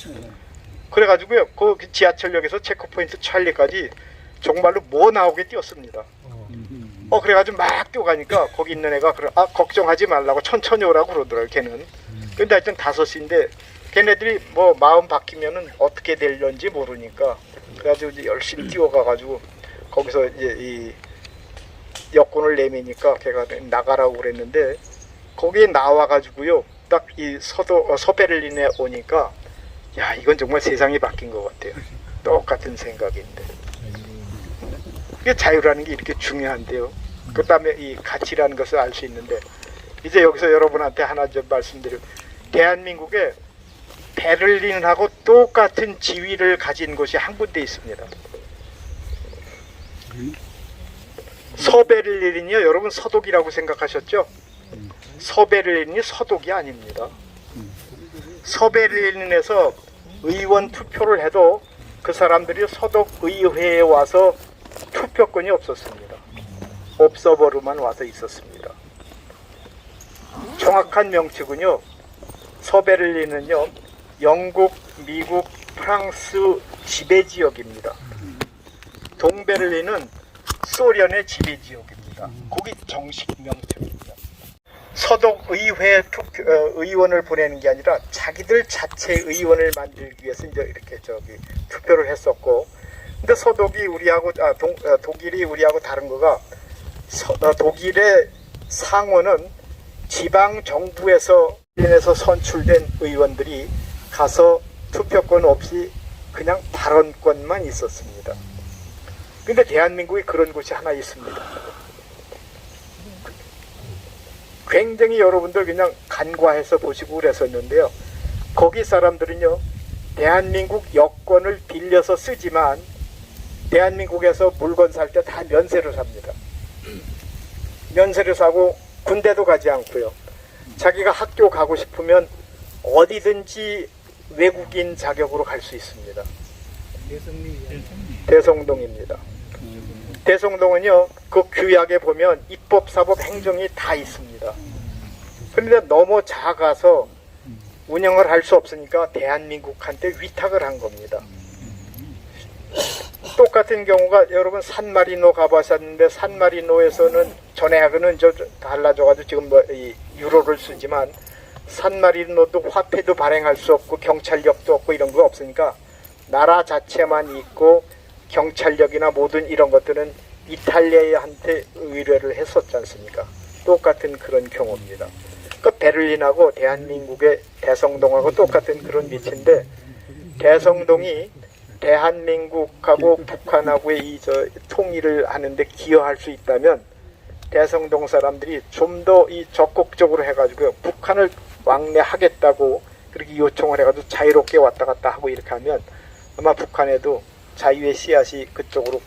그래가지고요, 그 지하철역에서 체크포인트 찰리까지 정말로 뭐 나오게 뛰었습니다. 그래가지고 막 뛰어가니까 거기 있는 애가 걱정하지 말라고 천천히 오라고 그러더라고요, 걔는. 근데 하여튼 5시인데 걔네들이 뭐 마음 바뀌면은 어떻게 될런지 모르니까 그래가지고 이제 열심히 뛰어가가지고 거기서 이제 이 여권을 내미니까 걔가 나가라고 그랬는데 거기에 나와가지고요, 딱 이 서베를린에 오니까 야, 이건 정말 세상이 바뀐 것 같아요. 똑같은 생각인데. 이게 자유라는 게 이렇게 중요한데요. 그 다음에 이 가치라는 것을 알 수 있는데, 이제 여기서 여러분한테 하나 좀 말씀드려. 대한민국에 베를린하고 똑같은 지위를 가진 곳이 한 군데 있습니다. 서베를린이요. 여러분 서독이라고 생각하셨죠? 서베를린이 서독이 아닙니다. 서베를린에서 의원 투표를 해도 그 사람들이 서독 의회에 와서 투표권이 없었습니다. 옵서버로만 와서 있었습니다. 정확한 명칭은요, 서베를린은요, 영국, 미국, 프랑스 지배지역입니다. 동베를린은 소련의 지배지역입니다. 거기 정식 명칭입니다. 서독 의회 의원을 보내는 게 아니라 자기들 자체 의원을 만들기 위해서 이제 이렇게 투표를 했었고, 근데 서독이 우리하고 독일이 우리하고 다른 거가 독일의 상원은 지방 정부에서 선출된 의원들이 가서 투표권 없이 그냥 발언권만 있었습니다. 근데 대한민국에 그런 곳이 하나 있습니다. 굉장히 여러분들 그냥 간과해서 보시고 그랬었는데요. 거기 사람들은요, 대한민국 여권을 빌려서 쓰지만 대한민국에서 물건 살 때 다 면세로 삽니다. 면세로 사고 군대도 가지 않고요. 자기가 학교 가고 싶으면 어디든지 외국인 자격으로 갈 수 있습니다. 대성동입니다. 대성동은요, 그 규약에 보면 입법, 사법, 행정이 다 있습니다. 그런데 너무 작아서 운영을 할 수 없으니까 대한민국한테 위탁을 한 겁니다. 똑같은 경우가 여러분 산마리노 가보셨는데, 산마리노에서는 전에하고는 달라져가지고 지금 이 유로를 쓰지만 산마리노도 화폐도 발행할 수 없고 경찰력도 없고 이런 거 없으니까 나라 자체만 있고 경찰력이나 모든 이런 것들은 이탈리아한테 의뢰를 했었지 않습니까? 똑같은 그런 경우입니다. 그 베를린하고 대한민국의 대성동하고 똑같은 그런 위치인데 대성동이 대한민국하고 북한하고의 이 통일을 하는데 기여할 수 있다면 대성동 사람들이 좀 더 이 적극적으로 해가지고 북한을 왕래하겠다고 그렇게 요청을 해가지고 자유롭게 왔다 갔다 하고 이렇게 하면 아마 북한에도 자유의 씨앗이 그쪽으로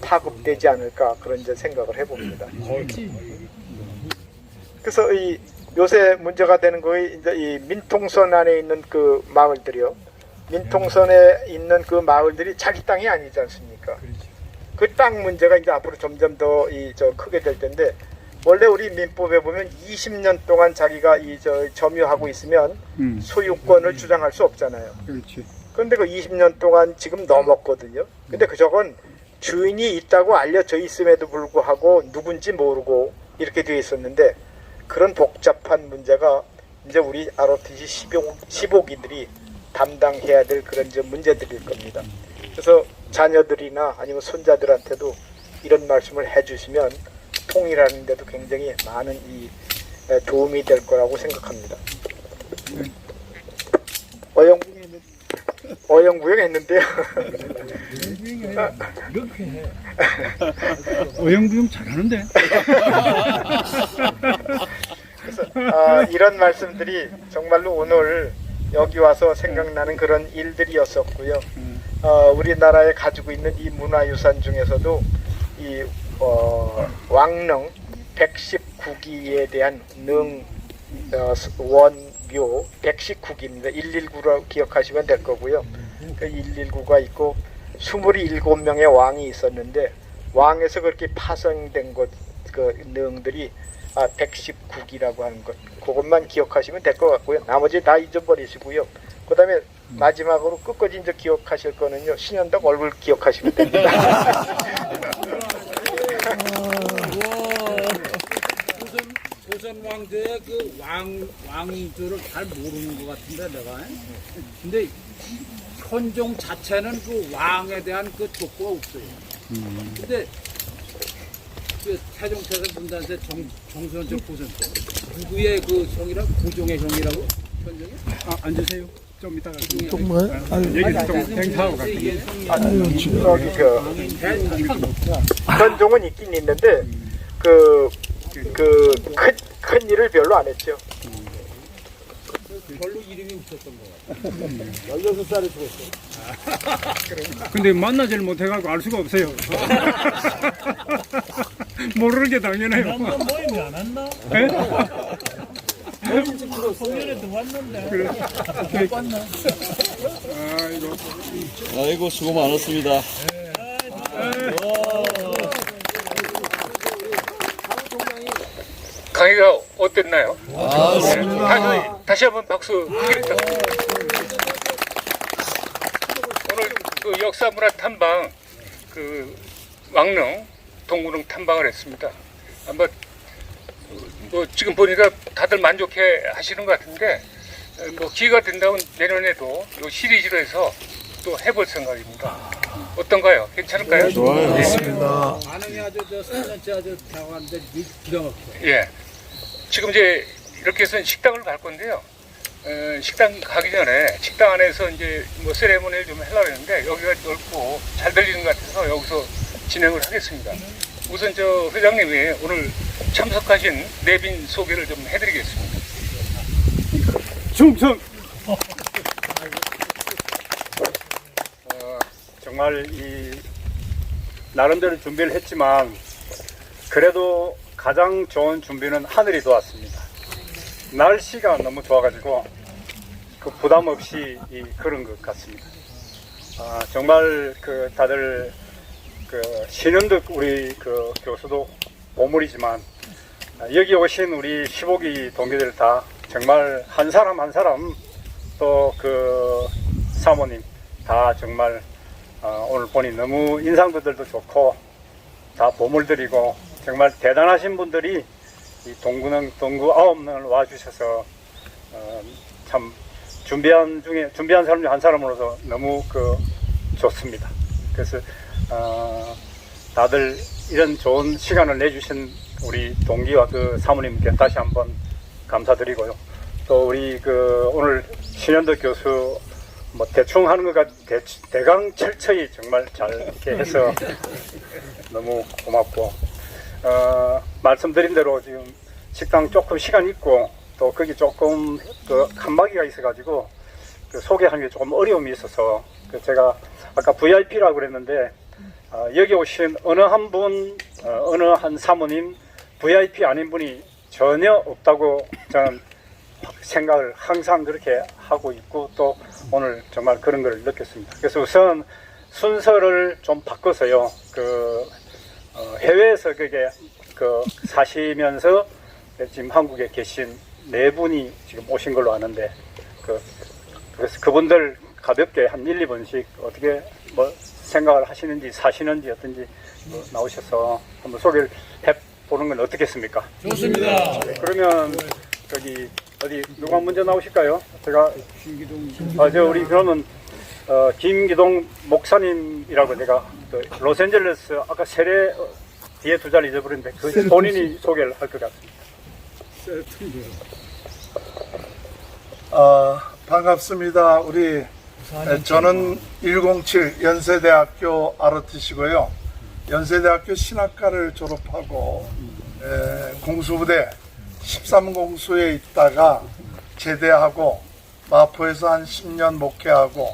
파급되지 않을까 그런 이제 생각을 해봅니다. 그래서 이 요새 문제가 되는 거의 이제 이 민통선 안에 있는 그 마을들이요. 민통선에 있는 그 마을들이 자기 땅이 아니지 않습니까? 그 땅 문제가 이제 앞으로 점점 더 크게 될 텐데 원래 우리 민법에 보면 20년 동안 자기가 점유하고 있으면 소유권을 주장할 수 없잖아요. 그렇지. 그런데 그 20년 동안 지금 넘었거든요. 근데 저건 주인이 있다고 알려져 있음에도 불구하고 누군지 모르고 이렇게 되어 있었는데 그런 복잡한 문제가 이제 우리 ROTC 15기들이 담당해야 될 그런 문제들일 겁니다. 그래서 자녀들이나 아니면 손자들한테도 이런 말씀을 해주시면 통일하는 데도 굉장히 많은 도움이 될 거라고 생각합니다. 어영부영했는데요. 이렇게 해. 어영부영 잘하는데. 그래서 이런 말씀들이 정말로 오늘 여기 와서 생각나는 그런 일들이었었고요. 우리나라에 가지고 있는 이 문화유산 중에서도 이 왕릉 119기에 대한 원묘 119기입니다. 119라고 기억하시면 될 거고요. 그 119가 있고 27명의 왕이 있었는데 왕에서 그렇게 파생된 그 능들이 119기라고 하는 것 그것만 기억하시면 될 것 같고요. 나머지 다 잊어버리시고요. 그 다음에 마지막으로 끝까지 이제 기억하실 거는요. 신현덕 얼굴 기억하시면 됩니다. 조선 왕조의 그 왕인 줄을 잘 모르는 것 같은데 내가. 근데 현종 자체는 그 왕에 대한 그 족보가 없어요. 근데 그 태종태세 분단세 정선조 고선조 누구의 그 형이라고? 고종의 형이라고? 현종이? 앉으세요. 좀 이따가 정말? 얘기 좀 행사하고 갈게요. 현종은 있긴 있는데 큰 일을 별로 안 했죠. 별로 이름이 없었던 것 같아요. 16살에 죽었어요. 근데 만나질 못해가지고 알 수가 없어요. 모르는 게 당연해요. 한번 모임이 안 왔나? 성년에도 왔는데. 그래. 왔나? 아이고 수고 많았습니다. 강의가 어땠나요? 좋습니다. 다시 한번 박수 크게 부탁드립니다. 오늘 그 역사문화 탐방 그 왕릉 동구릉 탐방을 했습니다. 아마 뭐 지금 보니까 다들 만족해 하시는 것 같은데 뭐 기회가 된다면 내년에도 이 시리즈로 해서 또 해볼 생각입니다. 어떤가요? 괜찮을까요? 좋아요. 좋습니다. 반응이 아주 3년째 아주 다가가는데 기가 막혀. 예. 지금 이제 이렇게 해서 식당을 갈 건데요. 식당 가기 전에 식당 안에서 이제 뭐 세레모니를 좀 하려고 했는데 여기가 넓고 잘 들리는 것 같아서 여기서 진행을 하겠습니다. 우선 저 회장님이 오늘 참석하신 내빈 소개를 좀 해드리겠습니다. 충성! 정말 이 나름대로 준비를 했지만 그래도 가장 좋은 준비는 하늘이 도왔습니다. 날씨가 너무 좋아가지고 그 부담 없이 그런 것 같습니다. 정말 그 다들 그 신현덕 우리 그 교수도 보물이지만 여기 오신 우리 15기 동기들 다 정말 한 사람 한 사람 또 그 사모님 다 정말 오늘 보니 너무 인상들도 좋고 다 보물들이고 정말 대단하신 분들이 이 동구 9명을 와주셔서 참 준비한 사람 중 한 사람으로서 너무 좋습니다. 그래서 다들 이런 좋은 시간을 내주신 우리 동기와 그 사모님께 다시 한번 감사드리고요. 또 우리 오늘 신현덕 교수 뭐 대충 하는 것과 대강 철저히 정말 잘 이렇게 해서 너무 고맙고, 말씀드린 대로 지금 식당 조금 시간 있고 또 거기 조금 칸막이가 있어가지고 소개하는 게 조금 어려움이 있어서 제가 아까 VIP라고 그랬는데, 여기 오신 어느 한 사모님 VIP 아닌 분이 전혀 없다고 저는 생각을 항상 그렇게 하고 있고, 또 오늘 정말 그런 걸 느꼈습니다. 그래서 우선 순서를 좀 바꿔서요, 해외에서 사시면서 지금 한국에 계신 4분이 지금 오신 걸로 아는데, 그래서 그분들 가볍게 한 1, 2번씩 어떻게 뭐 생각을 하시는지 사시는지 어떤지 나오셔서 한번 소개를 해보는 건 어떻겠습니까? 좋습니다. 네, 그러면 어디 누가 먼저 나오실까요? 제가 우리 그러면 김기동 목사님이라고 제가 로스앤젤레스 아까 세례 뒤에 2자를 잊어버렸는데 본인이 소개를 할 것 같습니다. 반갑습니다. 저는 107 연세대학교 ROTC고요. 연세대학교 신학과를 졸업하고 공수부대 13공수에 있다가 제대하고 마포에서 한 10년 목회하고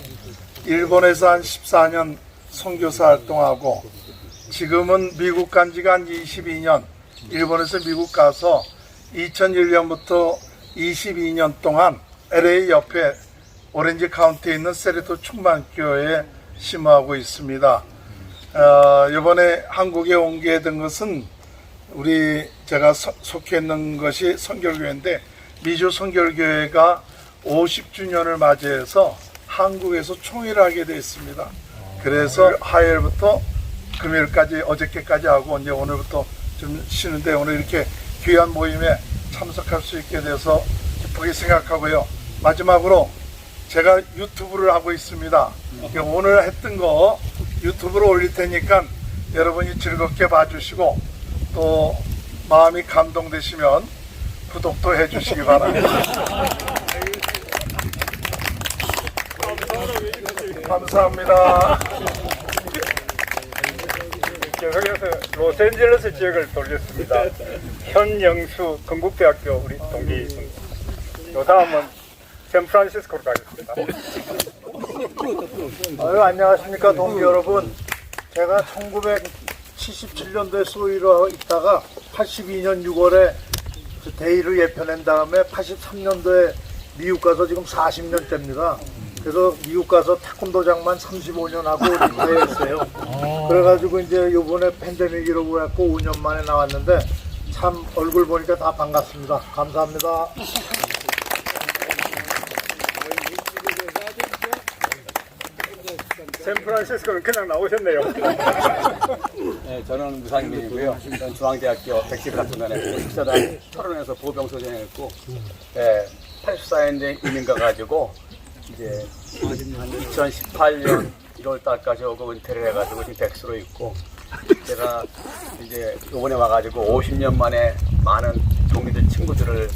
일본에서 한 14년 선교사 활동하고 지금은 미국 간 지가 한 22년, 일본에서 미국 가서 2001년부터 22년 동안 LA 옆에 오렌지 카운티에 있는 세리토 충만교회에 심호하고 있습니다. 이번에 한국에 옮게 된 것은 제가 속해 있는 것이 선결교회인데, 미주 선결교회가 50주년을 맞이해서 한국에서 총회를 하게 되었습니다. 그래서 화요일부터 금요일까지 어저께까지 하고 이제 오늘부터 좀 쉬는데, 오늘 이렇게 귀한 모임에 참석할 수 있게 돼서 기쁘게 생각하고요. 마지막으로 제가 유튜브를 하고 있습니다. 오늘 했던 거 유튜브로 올릴 테니까 여러분이 즐겁게 봐주시고 또 마음이 감동되시면 구독도 해주시기 바랍니다. 감사합니다. 계속해서 로스앤젤레스 지역을 돌렸습니다. 현영수 건국대학교 우리 동기. 요 다음은 샌프란시스코로 가겠습니다. 안녕하십니까 동기 여러분. 제가 1977년도에 소위로 있다가 82년 6월에 대의를 예편한 다음에 83년도에 미국 가서 지금 40년째입니다. 그래서 미국 가서 태권도장만 35년 하고 리타이어했어요. 그래가지고 이제 요번에 팬데믹이라고 해갖고 5년 만에 나왔는데 참 얼굴 보니까 다 반갑습니다. 감사합니다. 샌프란시스코는 그냥 나오셨네요. 네, 저는 무상민이고요. 저는 중앙대학교 114학년에 식사단 철원에서 보병소장했고, 84년대 이민 가가지고 이제 2018년 1월달까지 오고 은퇴를 해가지고 지금 백수로 있고, 제가 이제 이번에 와가지고 50년 만에 많은 동기들 친구들을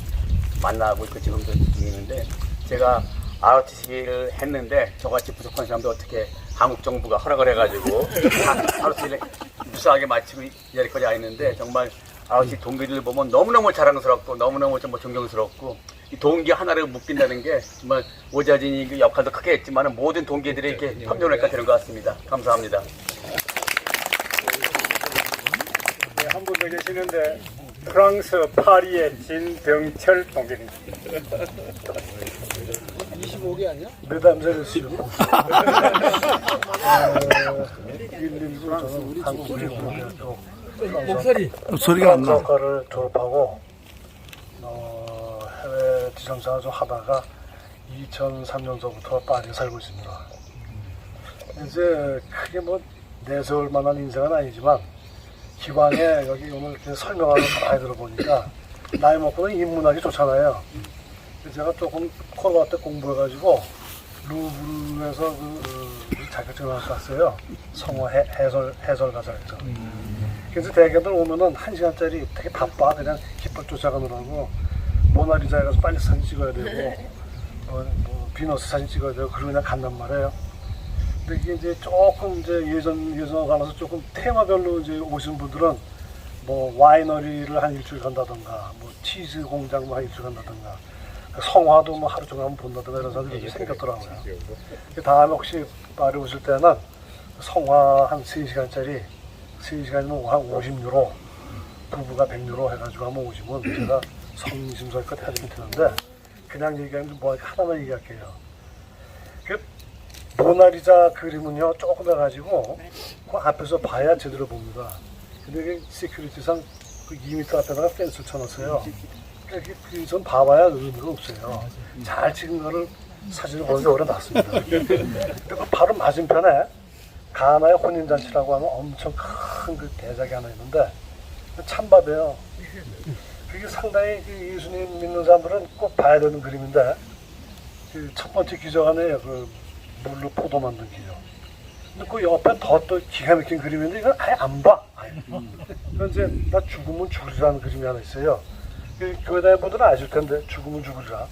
만나고 있고 지금도 있는데, 제가 ROTC를 했는데 저같이 부족한 사람도 어떻게 한국 정부가 허락을 해가지고 ROTC를 무사하게 마치고 이 자리까지 와 있는데, 정말 ROTC 동기들 보면 너무너무 자랑스럽고 너무너무 좀 존경스럽고, 이 동기 하나를 묶인다는 게 정말 오자진이 그 역할도 크게 했지만 모든 동기들이 이렇게 협력하니까 되는 것 같습니다. 감사합니다. 네, 한 분 더 계시는데 프랑스 파리의 진병철 동기입니다. 25개 아니야? 메담새였어요. 저는 한국외국어대학교 소리가 안 나. 학과를 졸업하고 해외 지정생활 좀 하다가 2003년서부터 파리에 살고 있습니다. 이제 크게 뭐 내세울 만한 인생은 아니지만 기왕에 여기 오늘 이렇게 설명하는 거 많이 들어보니까 나이 먹고는 인문학이 좋잖아요. 제가 조금 코로나 때 공부해가지고 루브르에서 자격증을 땄어요. 성어 해설가 자격증. 그래서 대학교들 오면은 1시간짜리 되게 바빠. 그냥 깃발 쫓아가느라고 모나리자에 가서 빨리 사진 찍어야 되고 뭐 비너스 사진 찍어야 되고 그러고 그냥 간단 말이에요. 근데 이게 이제 조금 이제 예전 가면서 조금 테마별로 이제 오신 분들은 뭐 와이너리를 한 일주일 간다던가 뭐 치즈 공장 뭐 한 일주일 간다던가 성화도 뭐 하루 종일 한번 본다던가 이런 사람들이 생겼더라고요. 다음에 혹시 파리 오실 때는 성화 한 3시간짜리 3시간이면 한 50유로 부부가 100유로 해가지고 한번 오시면 제가 성심성의껏 해드리면 되는데 그냥 얘기하면 뭐 하나만 얘기할게요. 그 모나리자 그림은요 조금 해가지고 그 앞에서 봐야 제대로 봅니다. 근데 그 시큐리티상 그 2m 앞에다가 펜스를 쳐놨어요. 그러니까 전 봐봐야 의미가 없어요. 잘 찍은 거를 사진을 보는 게 오래 낫습니다. 그리고 바로 맞은편에 가나의 혼인잔치라고 하는 엄청 큰 그 대작이 하나 있는데 찬밥이에요. 그게 상당히 그 예수님 믿는 사람들은 꼭 봐야 되는 그림인데 그 첫 번째 기저관에 그 물로 포도 만든 기저. 근데 그 옆에 더 또 기가 막힌 그림인데 이건 아예 안 봐. 그건 이제 나 죽으면 죽으리라는 그림이 하나 있어요. 그 교회 다니는 분들은 아실 텐데 죽으면 죽으리라.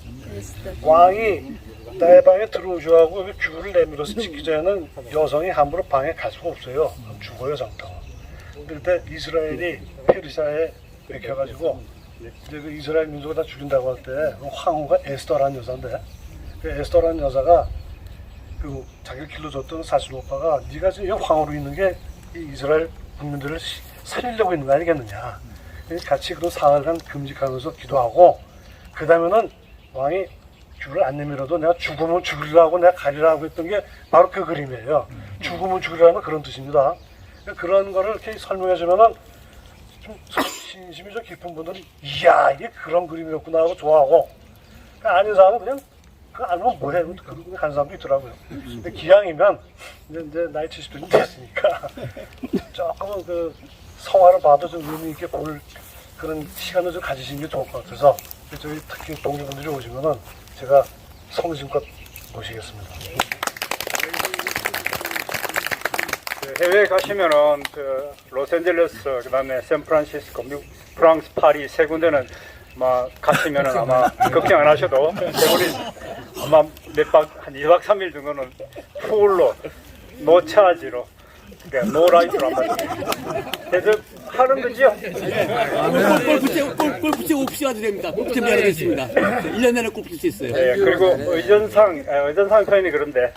왕이 내 방에 들어오셔가고 여기 귤을 내밀어서 찍기 전에는 여성이 함부로 방에 갈 수가 없어요. 그럼 죽어요 장터. 그때 이스라엘이 페르시아에 맥혀가지고 이제 그 이스라엘 민족을 다 죽인다고 할 때 황후가 에스더라는 여자인데 그 에스더라는 여자가 그 자기를 길러줬던 사실 오빠가 네가 지금 여기 황후로 있는 게 이 이스라엘 국민들을 살리려고 있는 거 아니겠느냐. 같이 그런 사흘간 금식하면서 기도하고 그 다음에는 왕이 귤을 안 내밀어도 내가 죽으면 죽으리라고 내가 가리라고 했던 게 바로 그 그림이에요. 죽으면 죽으리라는 그런 뜻입니다. 그런 거를 이렇게 설명해 주면은 좀 신심이 좀 깊은 분들은 이야 이게 그런 그림이었구나 하고 좋아하고 아닌 사람은 그냥 그거 알면 뭐해 그러고 간 사람도 있더라고요. 근데 기왕이면 이제 나이 70도 됐으니까 조금은 그 성화를 봐도 좀 의미 있게 볼 그런 시간을 좀 가지시는 게 좋을 것 같아서 저희 특히 동료분들이 오시면은 제가 성심껏 모시겠습니다. 해외에 가시면은 그 로스앤젤레스 그다음에 샌프란시스코, 미국, 프랑스, 파리 세 군데는 아마 가시면은 아마 걱정 안 하셔도 대부분 아마 한 2박 3일 정도는 풀로 노차지로 그러니까 노라이트로 한번 대접하는 거죠. 골프채 옵션도 됩니다. 골프채 미안하겠습니다. 1년 내내 골프 칠 수 있어요. 네, 그리고 의전상 표현이 그런데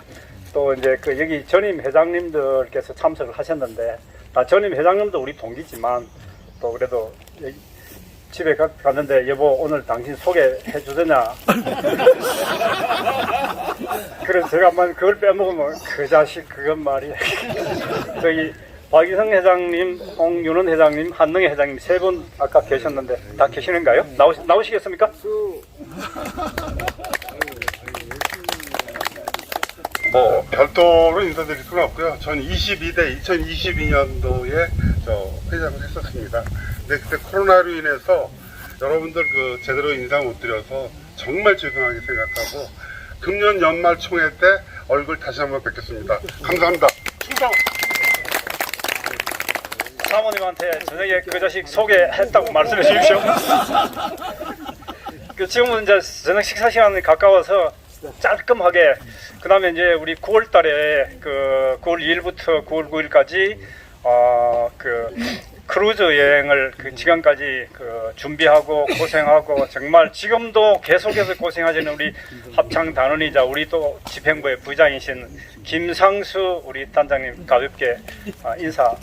또 이제 그 여기 전임 회장님들께서 참석을 하셨는데 전임 회장님도 우리 동기지만 또 그래도 집에 갔는데 여보 오늘 당신 소개해 주더냐. 그래서 제가 한번 그걸 빼먹으면 그 자식 그건 말이야. 저기 박이성 회장님, 홍윤원 회장님, 한능희 회장님 세 분 아까 계셨는데 다 계시는가요? 나오시겠습니까? 뭐 별도로 인사드릴 수는 없고요. 전 2022년도에 회장을 했었습니다. 근데 그때 코로나로 인해서 여러분들 그 제대로 인사 못 드려서 정말 죄송하게 생각하고 금년 연말 총회 때 얼굴 다시 한번 뵙겠습니다. 감사합니다. 충성! 사모님한테 저녁에 그 자식 소개했다고 말씀해 주십시오. 지금은 이제 저녁 식사 시간이 가까워서 깔끔하게 그 다음에 이제 우리 9월 달에 그 9월 2일부터 9월 9일까지 그 크루즈 여행을 그 지금까지 그 준비하고 고생하고 정말 지금도 계속해서 고생하시는 우리 합창 단원이자 우리 또 집행부의 부장이신 김상수 우리 단장님 가볍게 인사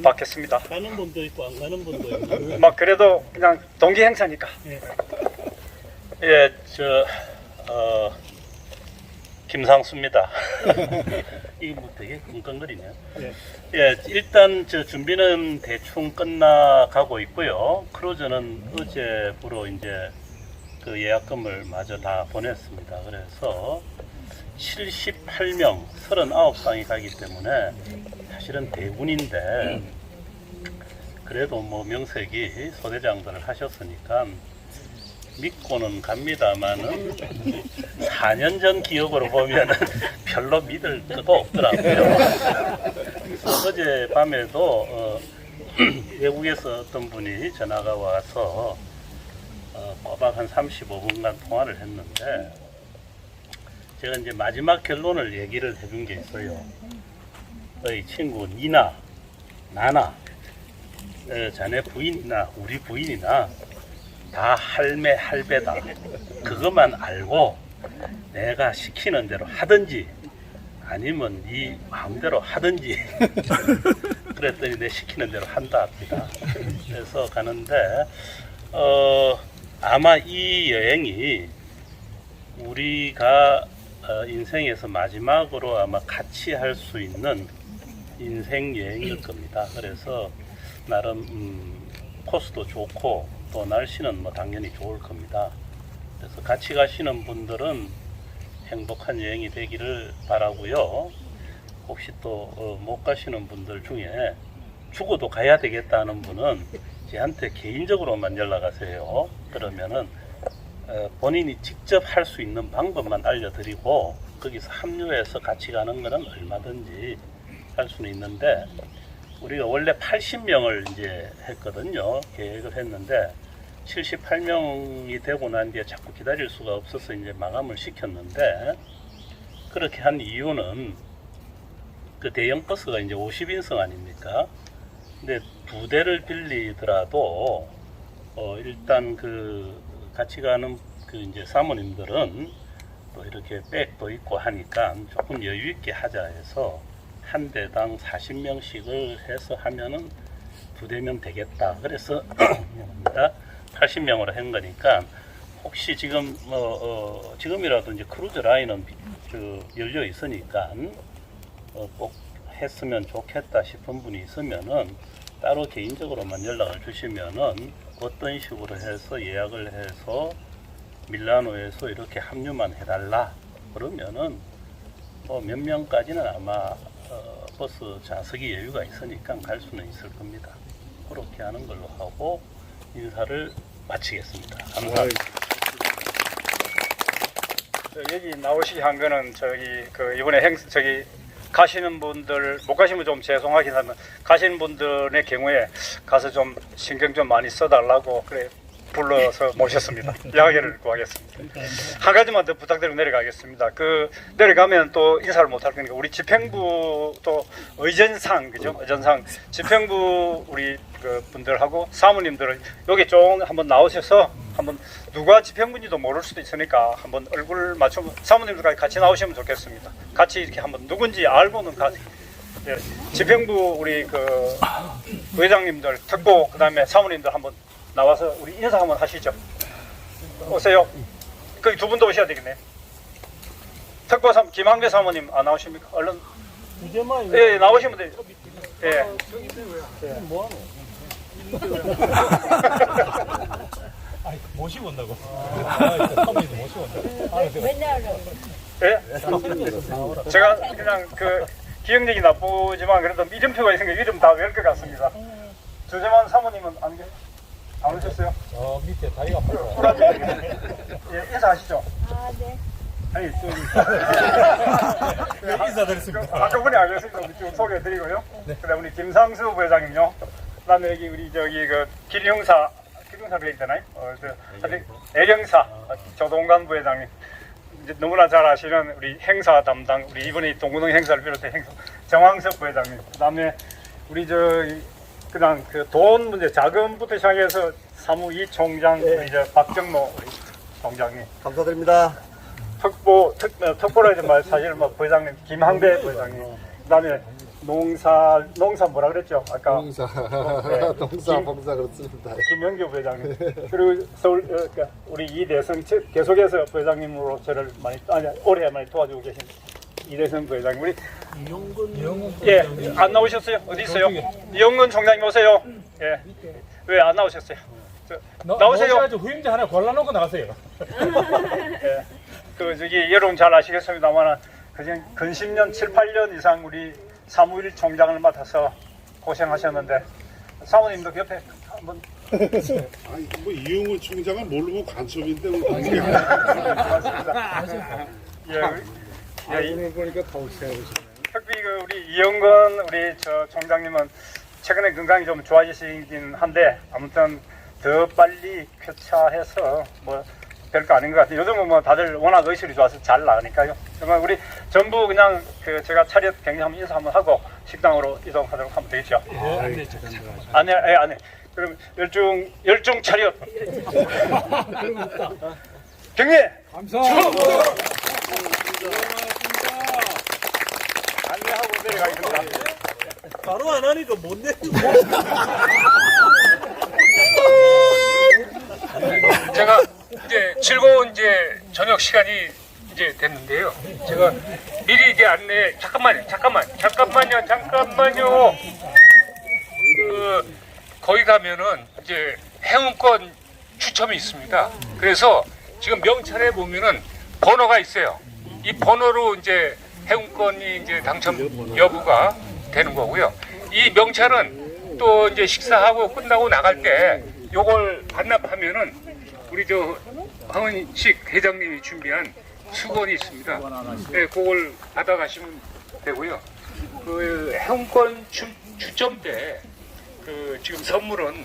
받겠습니다. 가는 분도 있고 안 가는 분도 있고. 막 그래도 그냥 동기 행사니까. 예, 김상수입니다. 이게 뭐 되게 끙끙거리네요. 예, 일단 준비는 대충 끝나가고 있고요. 크루즈는 어제부로 이제 그 예약금을 마저 다 보냈습니다. 그래서 78명, 39방이 가기 때문에 사실은 대군인데 그래도 뭐 명색이 소대장들을 하셨으니까 믿고는 갑니다만은 4년 전 기억으로 보면 별로 믿을 것도 없더라고요. 어제 밤에도 외국에서 어떤 분이 전화가 와서 꼬박 한 35분간 통화를 했는데 제가 이제 마지막 결론을 얘기를 해준 게 있어요. 너희 친구 니나, 나나, 자네 부인이나 우리 부인이나 다 할매 할배다. 그것만 알고 내가 시키는 대로 하든지 아니면 네 마음대로 하든지 그랬더니 내 시키는 대로 한다 합니다. 그래서 가는데 아마 이 여행이 우리가 인생에서 마지막으로 아마 같이 할 수 있는 인생 여행일 겁니다. 그래서 나름 코스도 좋고 또 날씨는 뭐 당연히 좋을 겁니다. 그래서 같이 가시는 분들은 행복한 여행이 되기를 바라고요. 혹시 또 못 가시는 분들 중에 죽어도 가야 되겠다는 분은 저한테 개인적으로만 연락하세요. 그러면은 본인이 직접 할 수 있는 방법만 알려드리고 거기서 합류해서 같이 가는 거는 얼마든지 할 수는 있는데 우리가 원래 80명을 이제 했거든요. 계획을 했는데 78명이 되고 난 뒤에 자꾸 기다릴 수가 없어서 이제 마감을 시켰는데 그렇게 한 이유는 그 대형 버스가 이제 50인승 아닙니까? 근데 2대를 빌리더라도 일단 그 같이 가는 그 이제 사모님들은 또 이렇게 백도 있고 하니까 조금 여유 있게 하자 해서 한 대당 40명씩을 해서 하면은 2대면 되겠다. 그래서 80명으로 한 거니까 혹시 지금 지금이라도 이제 크루즈 라인은 열려 있으니까 꼭 했으면 좋겠다 싶은 분이 있으면은 따로 개인적으로만 연락을 주시면은 어떤 식으로 해서 예약을 해서 밀라노에서 이렇게 합류만 해달라 그러면은 뭐 몇 명까지는 아마 버스 좌석이 여유가 있으니까 갈 수는 있을 겁니다. 그렇게 하는 걸로 하고 인사를 마치겠습니다. 감사합니다. 여기 나오시게 한 거는 이번에 가시는 분들 못 가시면 좀 죄송하긴 하면 가시는 분들의 경우에 가서 좀 신경 좀 많이 써달라고 그래 불러서 모셨습니다. 양해를 구하겠습니다. 한 가지만 더 부탁드리고 내려가겠습니다. 내려가면 또 인사를 못 할 거니까 우리 집행부 또 의전상 그죠? 의전상 집행부 우리 분들하고 사모님들을 여기 좀 한번 나오셔서 한번 누가 집행부인지도 모를 수도 있으니까 한번 얼굴 맞추면 사모님들까지 같이 나오시면 좋겠습니다. 같이 이렇게 한번 누군지 알고는 예, 집행부 우리 부회장님들 특보 그다음에 사모님들 한번 나와서 우리 인사 한번 하시죠. 오세요. 거기 두 분도 오셔야 되겠네. 특보 김한배 사모님 안 나오십니까? 얼른. 예, 나오시면 돼요. 예. 뭐하노? 모시고 온다고. 모시고 온다고. 맨날 예? 제가 그냥 기억력이 나쁘지만 그래도 이름표가 있으니까 이름 다 외울 것 같습니다. 조재만 사모님은 안 오셨어요? 밑에 다리가 아파서. 예, 인사하시죠. 아, 네. 아니, 인사드렸습니다. 아까 분이 알겠습니다. 우리 좀 소개해드리고요. 네. 그 다음에 우리 김상수 부회장님요. 그 다음에 여기 우리 기룡사로 있잖아요. 애경사 조동관 부회장님. 이제 너무나 잘 아시는 우리 행사 담당, 우리 이번에 동구동 행사를 비롯해 정황석 부회장님. 그 다음에 우리 그냥 돈 문제, 자금부터 시작해서 사무이 총장, 우리 박정모 우리 총장님. 감사드립니다. 특보라 이제 사실 부회장님 김항배 부회장님. 그다음에 농사 뭐라 그랬죠? 아까 봉사 그렇습니다. 김영규 부회장님. 그리고 서울 우리 이대성 계속해서 부회장님으로 저를 올해 많이 도와주고 계신 이대성 부회장님. 우리 이용근 예, 안 나오셨어요? 어디 있어요? 이용근 총장님 오세요. 예, 왜 안 나오셨어요? 나오세요. 후임자 하나 골라놓고 나가세요. 예. 여러분 잘 아시겠습니다만 근 10년, 7, 8년 이상 우리 사무일 총장을 맡아서 고생하셨는데 사모님도 옆에 한번 아니 뭐 이용훈 총장은 모르고 간첩인데 맞습니다. 예, 보니까 더 오시네요. 특히 우리 이용근 우리 총장님은 최근에 건강이 좀 좋아지시긴 한데 아무튼 더 빨리 쾌차해서 뭐 별거 아닌 것 같아요. 요즘은 뭐 다들 워낙 의식이 좋아서 잘 나가니까요. 정말 우리 전부 그냥 그 제가 차렷 경례하면 인사 한번 하고 식당으로 이동하도록 하면 되겠죠. 안해. 그럼 열중 차렷. 경례. 감사합니다. 안내하고 내려가겠습니다. 바로 안 하니까 못 내. 제가 이제 즐거운 이제 저녁 시간이 이제 됐는데요. 제가 미리 이제 안내 잠깐만요. 거기 가면은 이제 행운권 추첨이 있습니다. 그래서 지금 명찰에 보면은 번호가 있어요. 이 번호로 이제 행운권이 이제 당첨 여부가 되는 거고요. 이 명찰은 또 이제 식사하고 끝나고 나갈 때 요걸 반납하면은 우리 저 황은식 회장님이 준비한 수건이 있습니다. 네, 그걸 받아가시면 되고요. 그 행운권 추첨 때 그 지금 선물은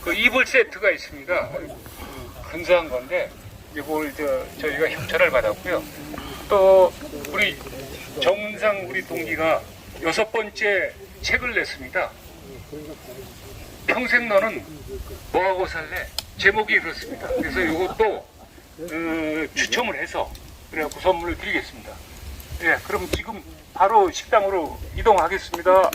그 이불 세트가 있습니다. 근사한 건데 이걸 저희가 협찬을 받았고요. 또 우리 정은상 우리 동기가 6번째 책을 냈습니다. 평생 너는 뭐하고 살래? 제목이 그렇습니다. 그래서 이것도 추첨을 해서 그래갖고 선물을 드리겠습니다. 네, 그럼 지금 바로 식당으로 이동하겠습니다.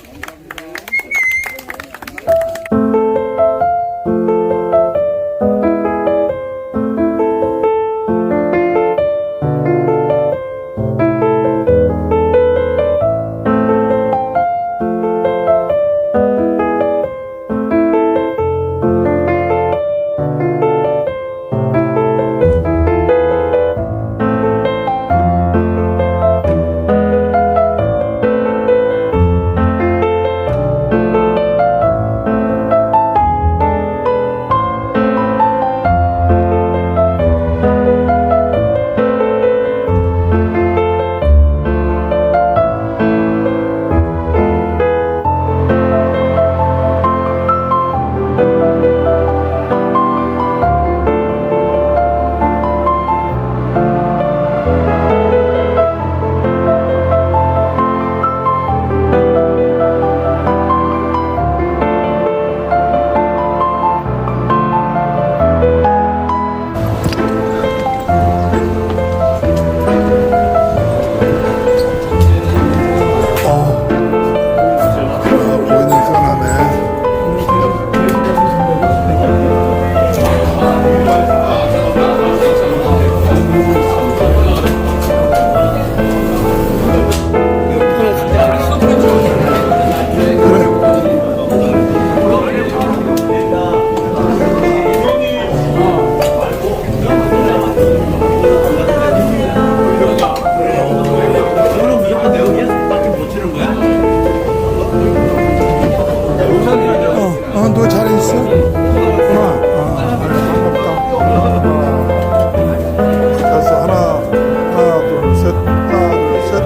너 잘했어? 반갑다. 하나, 둘, 셋, 하나, 둘, 셋.